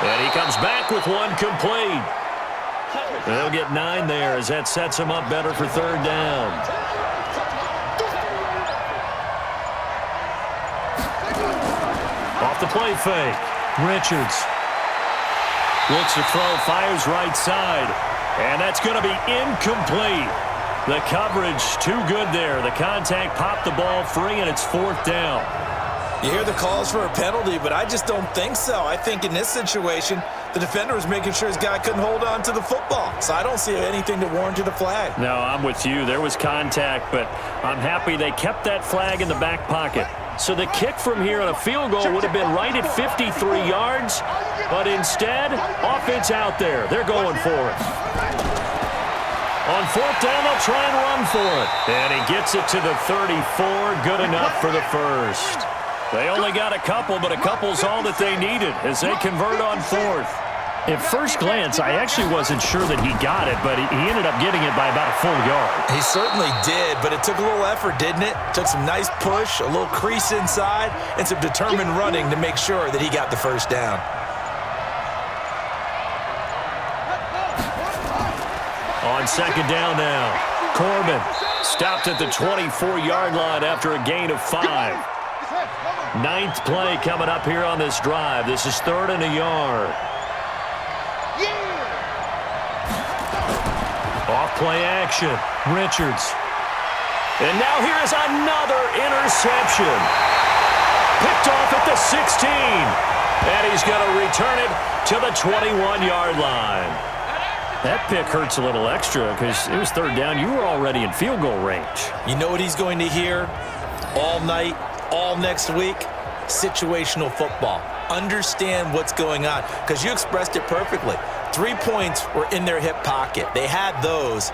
And he comes back with one complete. They'll get 9 there as that sets them up better for 3rd down. Off the play fake. Richards. Looks to throw, fires right side. And that's going to be incomplete. The coverage too good there. The contact popped the ball free, and it's 4th down. You hear the calls for a penalty, but I just don't think so. I think in this situation, the defender was making sure his guy couldn't hold on to the football. So I don't see anything to warrant the flag. No, I'm with you. There was contact, but I'm happy they kept that flag in the back pocket. So the kick from here on a field goal would have been right at 53 yards, but instead, offense out there. They're going for it. On 4th down, they'll try and run for it. And he gets it to the 34. Good enough for the 1st. They only got a couple, but a couple's all that they needed as they convert on 4th. At first glance, I actually wasn't sure that he got it, but he ended up getting it by about a full yard. He certainly did, but it took a little effort, didn't it? Took some nice push, a little crease inside, and some determined running to make sure that he got the 1st down. On 2nd down now, Corbin stopped at the 24-yard line after a gain of 5. 9th play coming up here on this drive. This is 3rd and a yard. Off play action, Richards. And now here is another interception. Picked off at the 16. And he's going to return it to the 21-yard line. That pick hurts a little extra because it was third down. You were already in field goal range. You know what he's going to hear all night, all next week? Situational football. Understand what's going on, because you expressed it perfectly. 3 points were in their hip pocket. They had those.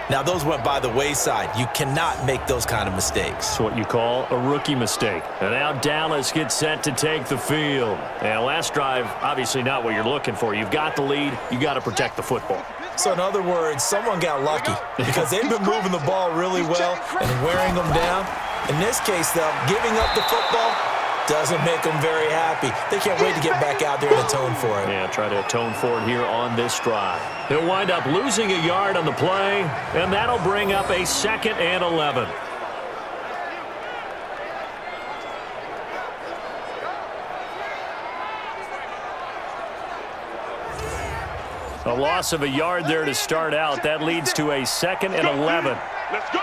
Now, those went by the wayside. You cannot make those kind of mistakes. It's what you call a rookie mistake. And now Dallas gets set to take the field. And last drive, obviously not what you're looking for. You've got the lead. You got to protect the football. So, in other words, someone got lucky because they've been moving the ball really well and wearing them down. In this case, though, giving up the football doesn't make them very happy. They can't wait to get back out there and atone for it. Yeah, try to atone for it here on this drive. He'll wind up losing a yard on the play, and that'll bring up a 2nd and 11. A loss of a yard there to start out. That leads to a 2nd and 11. Let's go.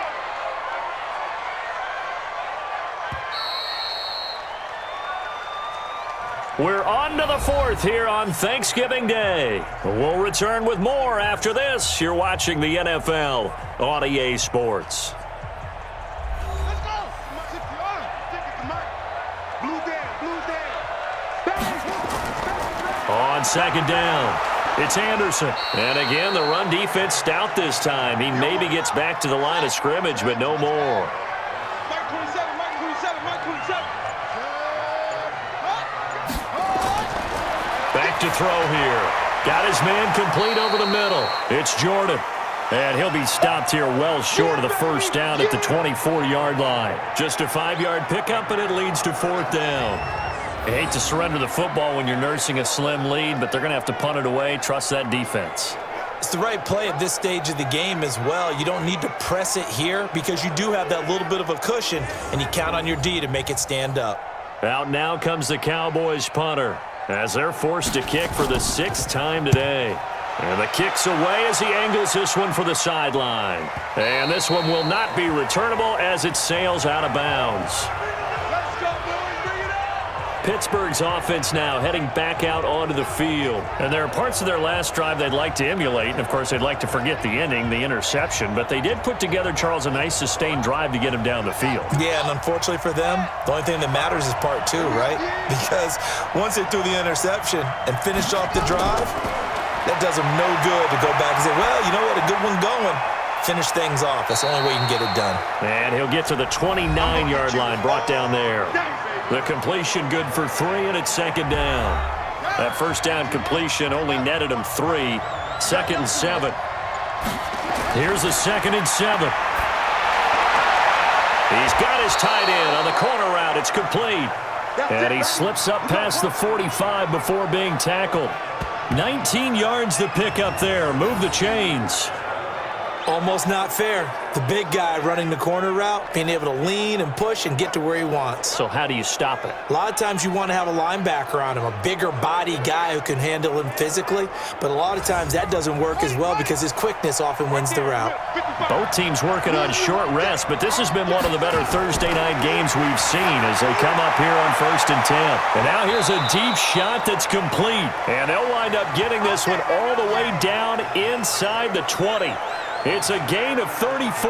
We're on to the 4th here on Thanksgiving Day. We'll return with more after this. You're watching the NFL on EA Sports. Let's go. On 2nd down, it's Anderson. And again, the run defense stout this time. He maybe gets back to the line of scrimmage, but no more. Mike 27, Mike 27, Mike 27. Back to throw here. Got his man complete over the middle. It's Jordan. And he'll be stopped here well short of the first down at the 24-yard line. Just a 5-yard pickup, and it leads to 4th down. You hate to surrender the football when you're nursing a slim lead, but they're going to have to punt it away. Trust that defense. It's the right play at this stage of the game as well. You don't need to press it here because you do have that little bit of a cushion, and you count on your D to make it stand up. Out now comes the Cowboys punter as they're forced to kick for the 6th time today. And the kick's away as he angles this one for the sideline. And this one will not be returnable as it sails out of bounds. Let's go, boys. Bring it up. Pittsburgh's offense now heading back out onto the field. And there are parts of their last drive they'd like to emulate. And, of course, they'd like to forget the ending, the interception. But they did put together, Charles, a nice sustained drive to get him down the field. Yeah, and unfortunately for them, the only thing that matters is part 2, right? Because once they threw the interception and finished off the drive, that does them no good to go back and say, well, you know what, a good one going. Finish things off. That's the only way you can get it done. And he'll get to the 29-yard line, brought down there. The completion good for 3, and it's 2nd down. That first down completion only netted him 3. 2nd and 7. Here's a 2nd and 7. He's got his tight end on the corner route. It's complete. And he slips up past the 45 before being tackled. 19 yards to pick up there. Move the chains. Almost not fair. The big guy running the corner route, being able to lean and push and get to where he wants. So how do you stop it? A lot of times you want to have a linebacker on him, a bigger body guy who can handle him physically, but a lot of times that doesn't work as well because his quickness often wins the route. Both teams working on short rest, but this has been one of the better Thursday night games we've seen as they come up here on 1st and 10. And now here's a deep shot that's complete. And they'll wind up getting this one all the way down inside the 20. It's a gain of 34.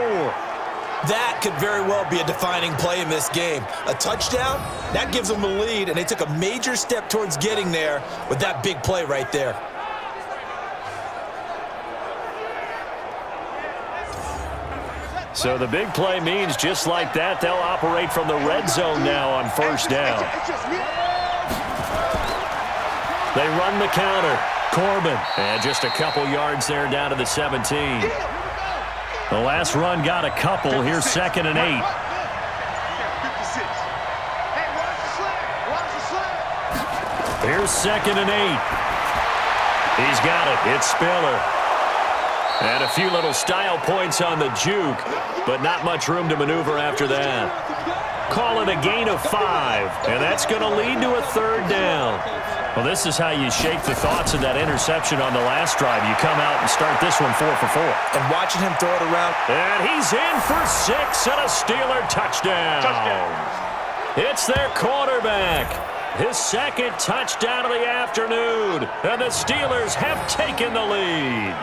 That could very well be a defining play in this game. A touchdown, that gives them the lead, and they took a major step towards getting there with that big play right there. So the big play means just like that, they'll operate from the red zone now on 1st down. They run the counter. Corbin, and just a couple yards there down to the 17. The last run got a couple. Here's 2nd and 8. Here's 2nd and 8. He's got it. It's Spiller. And a few little style points on the juke, but not much room to maneuver after that. Call it a gain of 5, and that's going to lead to a 3rd down. Well, this is how you shake the thoughts of that interception on the last drive. You come out and start this one 4 for 4. And watching him throw it around. And he's in for 6 and a Steeler touchdown. It's their quarterback. His second touchdown of the afternoon, and the Steelers have taken the lead.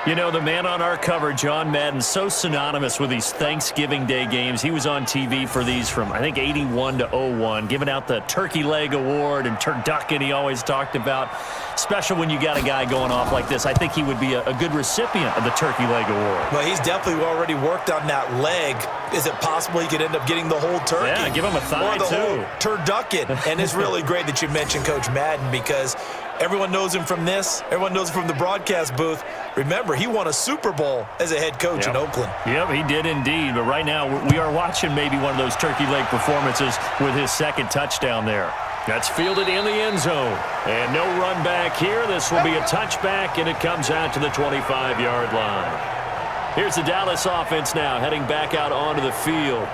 You know, the man on our cover, John Madden, so synonymous with these Thanksgiving Day games. He was on TV for these from, I think, 81 to 01, giving out the Turkey Leg Award and turducken he always talked about. Special when you got a guy going off like this. I think he would be a good recipient of the Turkey Leg Award. Well, he's definitely already worked on that leg. Is it possible he could end up getting the whole turkey? Yeah, give him a thigh, or the too. Whole turducken. And it's really great that you mentioned Coach Madden because everyone knows him from this. Everyone knows him from the broadcast booth. Remember, he won a Super Bowl as a head coach in Oakland. Yep, he did indeed. But right now, we are watching maybe one of those turkey leg performances with his second touchdown there. That's fielded in the end zone. And no run back here. This will be a touchback, and it comes out to the 25-yard line. Here's the Dallas offense now heading back out onto the field.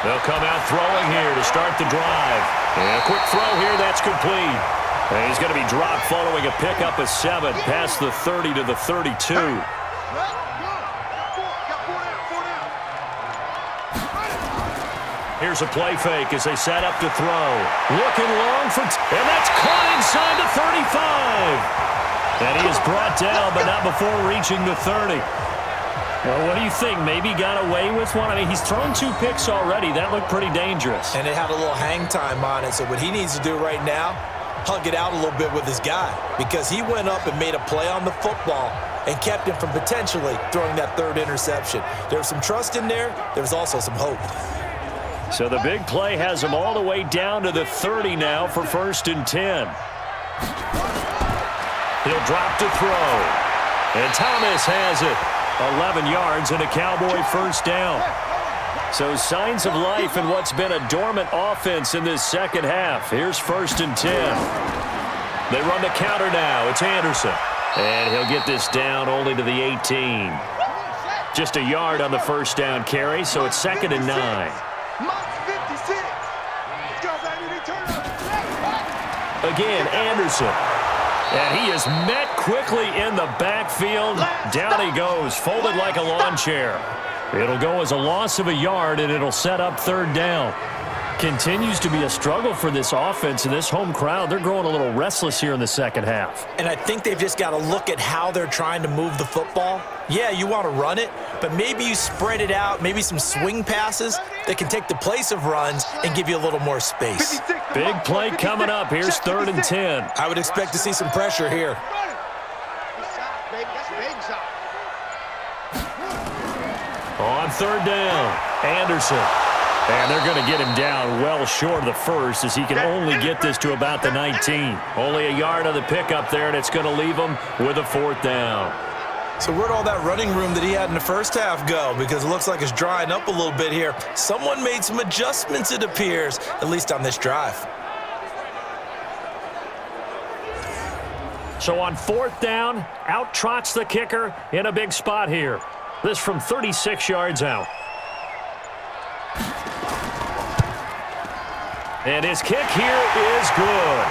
They'll come out throwing here to start the drive. And a quick throw here, that's complete. And he's going to be dropped following a pickup of 7 past the 30 to the 32. Here's a play fake as they set up to throw. Looking long for, and that's caught inside the 35. And he is brought down, but not before reaching the 30. Well, what do you think? Maybe got away with one? I mean, he's thrown 2 picks already. That looked pretty dangerous. And it had a little hang time on it. So what he needs to do right now, hug it out a little bit with his guy. Because he went up and made a play on the football and kept him from potentially throwing that 3rd interception. There was some trust in there. There was also some hope. So the big play has him all the way down to the 30 now for 1st and 10. He'll drop to throw. And Thomas has it. 11 yards and a Cowboy first down. So signs of life in what's been a dormant offense in this second half. Here's 1st and 10. They run the counter now. It's Anderson. And he'll get this down only to the 18. Just a yard on the first down carry, so it's 2nd and 9. Again, Anderson. And he is met quickly in the backfield. Down he goes, folded like a lawn chair. It'll go as a loss of a yard, and it'll set up 3rd down. Continues to be a struggle for this offense and this home crowd. They're growing a little restless here in the second half. And I think they've just got to look at how they're trying to move the football. Yeah, you want to run it, but maybe you spread it out, maybe some swing passes that can take the place of runs and give you a little more space. Big play coming up. Here's 3rd and 10. I would expect to see some pressure here. On 3rd down, Anderson. And they're going to get him down well short of the first as he can only get this to about the 19. Only a yard on the pickup there, and it's going to leave him with a 4th down. So where'd all that running room that he had in the first half go? Because it looks like it's drying up a little bit here. Someone made some adjustments, it appears, at least on this drive. So on 4th down, out trots the kicker in a big spot here. This from 36 yards out. And his kick here is good.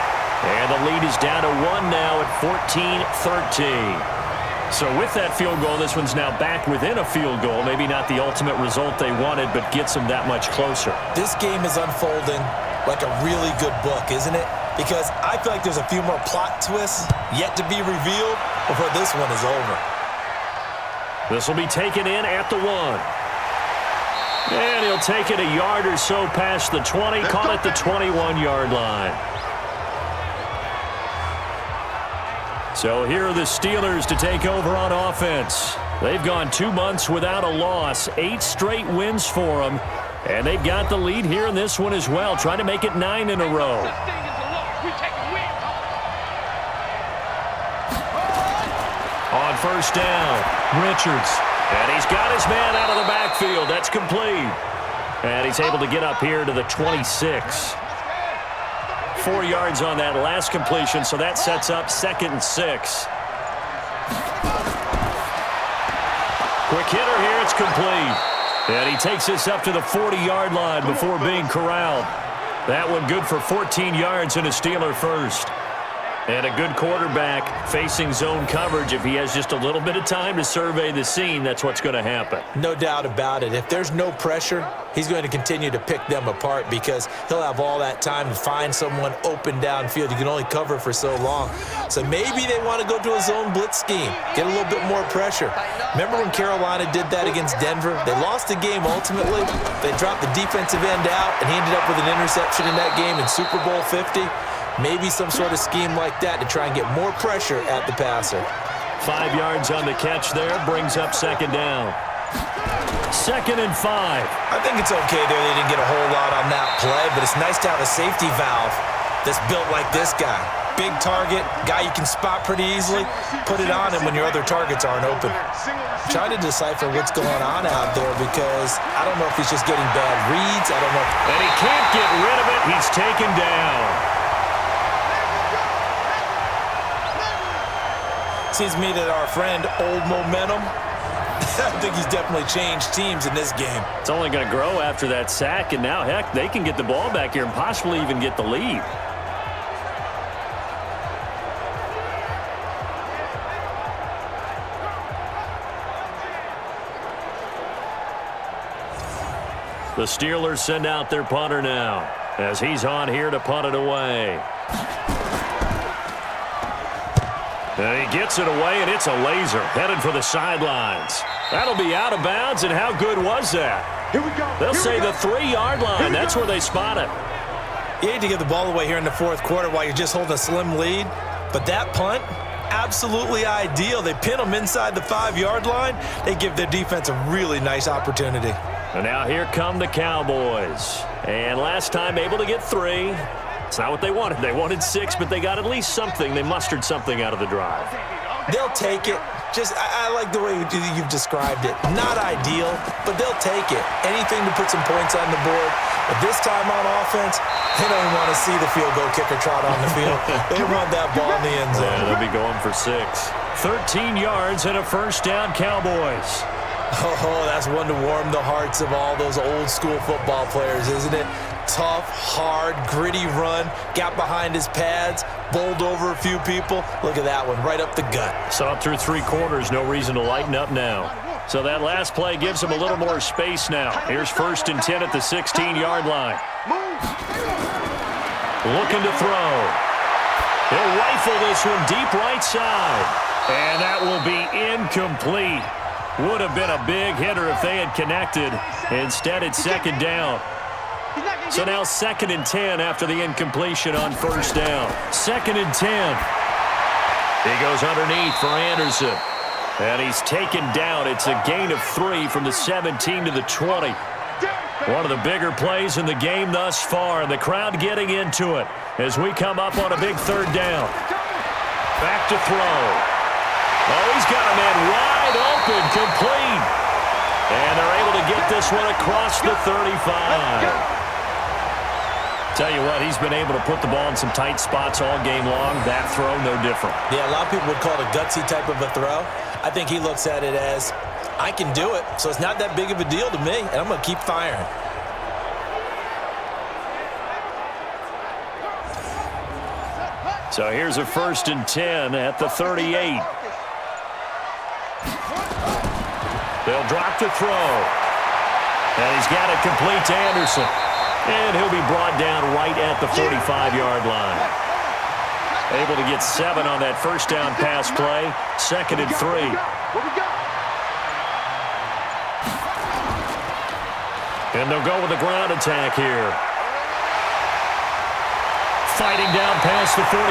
And the lead is down to 1 now at 14-13. So with that field goal, this one's now back within a field goal. Maybe not the ultimate result they wanted, but gets them that much closer. This game is unfolding like a really good book, isn't it? Because I feel like there's a few more plot twists yet to be revealed before this one is over. This will be taken in at the 1. And he'll take it a yard or so past the 20, call it the 21-yard line. So here are the Steelers to take over on offense. They've gone 2 months without a loss, 8 straight wins for them, and they've got the lead here in this one as well, trying to make it 9 in a row. On 1st down, Richards. And he's got his man out of the backfield. That's complete. And he's able to get up here to the 26. 4 yards on that last completion, so that sets up 2nd and 6. Quick hitter here, it's complete. And he takes this up to the 40-yard line before being corralled. That one good for 14 yards and a Steeler first. And a good quarterback facing zone coverage. If he has just a little bit of time to survey the scene, that's what's going to happen. No doubt about it. If there's no pressure, he's going to continue to pick them apart because he'll have all that time to find someone open downfield. You can only cover for so long. So maybe they want to go to a zone blitz scheme, get a little bit more pressure. Remember when Carolina did that against Denver? They lost the game ultimately. They dropped the defensive end out, and he ended up with an interception in that game in Super Bowl 50. Maybe some sort of scheme like that to try and get more pressure at the passer. 5 yards on the catch there, brings up second down. 2nd and 5. I think it's okay there. They didn't get a whole lot on that play, but it's nice to have a safety valve that's built like this guy. Big target, guy you can spot pretty easily. Put it on him when your other targets aren't open. Trying to decipher what's going on out there because I don't know if he's just getting bad reads. I don't know. And he can't get rid of it. He's taken down. Seems to me that our friend, Old Momentum, I think he's definitely changed teams in this game. It's only going to grow after that sack, and now, heck, they can get the ball back here and possibly even get the lead. The Steelers send out their punter now as he's on here to punt it away. And he gets it away, and it's a laser headed for the sidelines. That'll be out of bounds, and how good was that? Here we go. They'll say the 3-yard line. That's where they spot it. You need to get the ball away here in the fourth quarter while you're just holding a slim lead. But that punt, absolutely ideal. They pin them inside the 5-yard line. They give their defense a really nice opportunity. And now here come the Cowboys. And last time able to get 3. It's not what they wanted. They wanted 6, but they got at least something. They mustered something out of the drive. They'll take it. I like the way you've described it. Not ideal, but they'll take it. Anything to put some points on the board. But this time on offense, they don't even want to see the field goal kicker trot on the field. They want that ball in the end zone. Yeah, they'll be going for 6. 13 yards and a first down, Cowboys. Oh, that's one to warm the hearts of all those old school football players, isn't it? Tough, hard, gritty run, got behind his pads, bowled over a few people. Look at that one, right up the gut. Saw it through 3 quarters, no reason to lighten up now. So that last play gives him a little more space now. Here's 1st and 10 at the 16-yard line. Looking to throw. He'll rifle this one deep right side. And that will be incomplete. Would have been a big hitter if they had connected. Instead, it's 2nd down. So now 2nd and 10 after the incompletion on 1st down. 2nd and 10. He goes underneath for Anderson. And he's taken down. It's a gain of 3 from the 17 to the 20. One of the bigger plays in the game thus far. And the crowd getting into it as we come up on a big 3rd down. Back to throw. Oh, he's got a man wide open, complete. And they're able to get this one across the 35. Tell you what, he's been able to put the ball in some tight spots all game long. That throw, no different. Yeah, a lot of people would call it a gutsy type of a throw. I think he looks at it as, I can do it, so it's not that big of a deal to me, and I'm going to keep firing. So here's a 1st and 10 at the 38. They'll drop the throw. And he's got it complete to Anderson. And he'll be brought down right at the 45-yard line. Able to get 7 on that 1st down pass play. 2nd and 3. And they'll go with the ground attack here. Fighting down past the 45.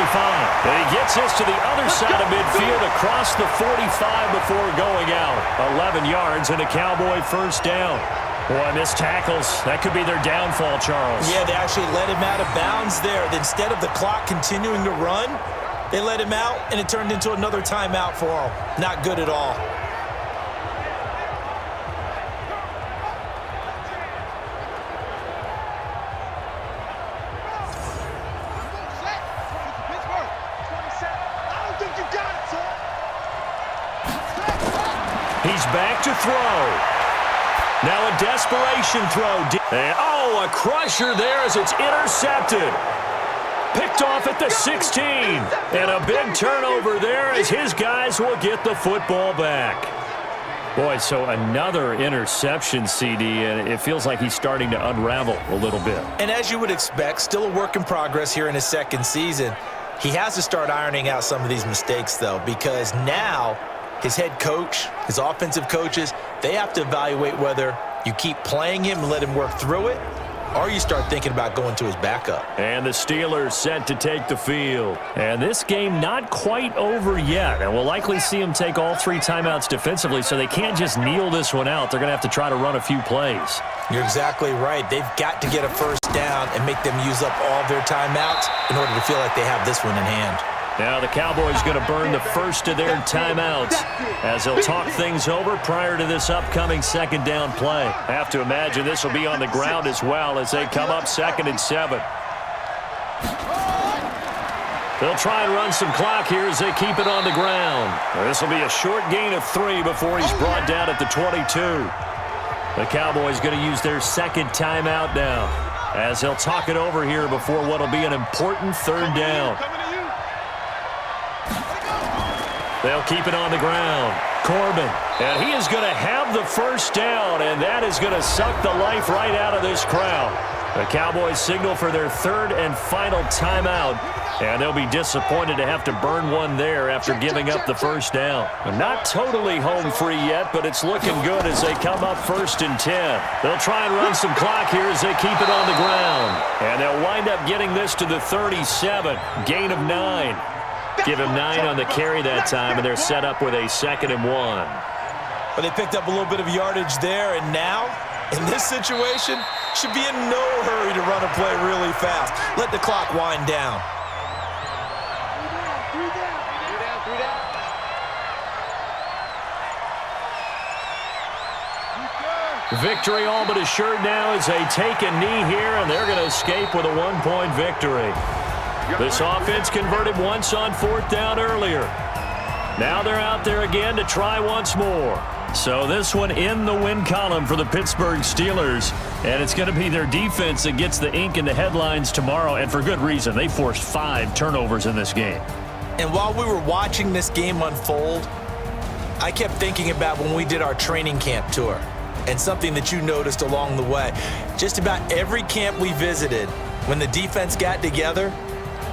And he gets this to the other side of midfield across the 45 before going out. 11 yards and a Cowboy 1st down. Boy, missed tackles. That could be their downfall, Charles. Yeah, they actually let him out of bounds there. Instead of the clock continuing to run, they let him out, and it turned into another timeout for him. Not good at all. He's back to throw. Now a desperation throw. And, oh, a crusher there as it's intercepted. Picked off at the 16. And a big turnover there as his guys will get the football back. Boy, so another interception, CD, and it feels like he's starting to unravel a little bit. And as you would expect, still a work in progress here in his second season. He has to start ironing out some of these mistakes, though, because now his head coach, his offensive coaches, they have to evaluate whether you keep playing him and let him work through it, or you start thinking about going to his backup. And the Steelers set to take the field. And this game not quite over yet. And we'll likely see them take all 3 timeouts defensively, so they can't just kneel this one out. They're going to have to try to run a few plays. You're exactly right. They've got to get a first down and make them use up all their timeouts in order to feel like they have this one in hand. Now the Cowboys going to burn the first of their timeouts as they'll talk things over prior to this upcoming second down play. Have to imagine this will be on the ground as well as they come up 2nd and 7. They'll try and run some clock here as they keep it on the ground. This will be a short gain of 3 before he's brought down at the 22. The Cowboys going to use their second timeout now as they'll talk it over here before what will be an important 3rd down. They'll keep it on the ground. Corbin, and he is going to have the first down, and that is going to suck the life right out of this crowd. The Cowboys signal for their 3rd and final timeout, and they'll be disappointed to have to burn one there after giving up the first down. Not totally home free yet, but it's looking good as they come up 1st and 10. They'll try and run some clock here as they keep it on the ground, and they'll wind up getting this to the 37, gain of 9. Give him 9 on the carry that time, and they're set up with a 2nd and 1. But they picked up a little bit of yardage there, and now, in this situation, should be in no hurry to run a play really fast. Let the clock wind down. Victory all but assured now as they take a knee here, and they're going to escape with a 1-point victory. This offense converted once on 4th down earlier. Now they're out there again to try once more. So this one in the win column for the Pittsburgh Steelers. And it's going to be their defense that gets the ink in the headlines tomorrow, and for good reason. They forced 5 turnovers in this game. And while we were watching this game unfold, I kept thinking about when we did our training camp tour and something that you noticed along the way. Just about every camp we visited, when the defense got together,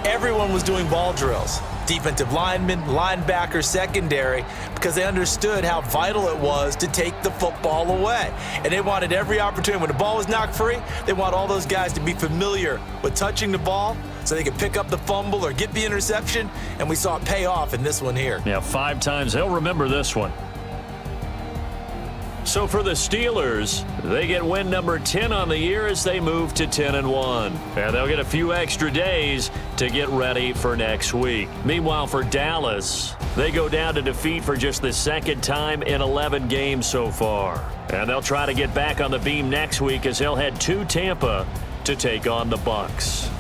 everyone was doing ball drills. Defensive linemen, linebackers, secondary, because they understood how vital it was to take the football away. And they wanted every opportunity. When the ball was knocked free, they want all those guys to be familiar with touching the ball so they could pick up the fumble or get the interception, and we saw it pay off in this one here. Yeah, 5 times. They'll remember this one. So for the Steelers, they get win number 10 on the year as they move to 10-1. And they'll get a few extra days to get ready for next week. Meanwhile, for Dallas, they go down to defeat for just the 2nd time in 11 games so far. And they'll try to get back on the beam next week as they'll head to Tampa to take on the Bucs.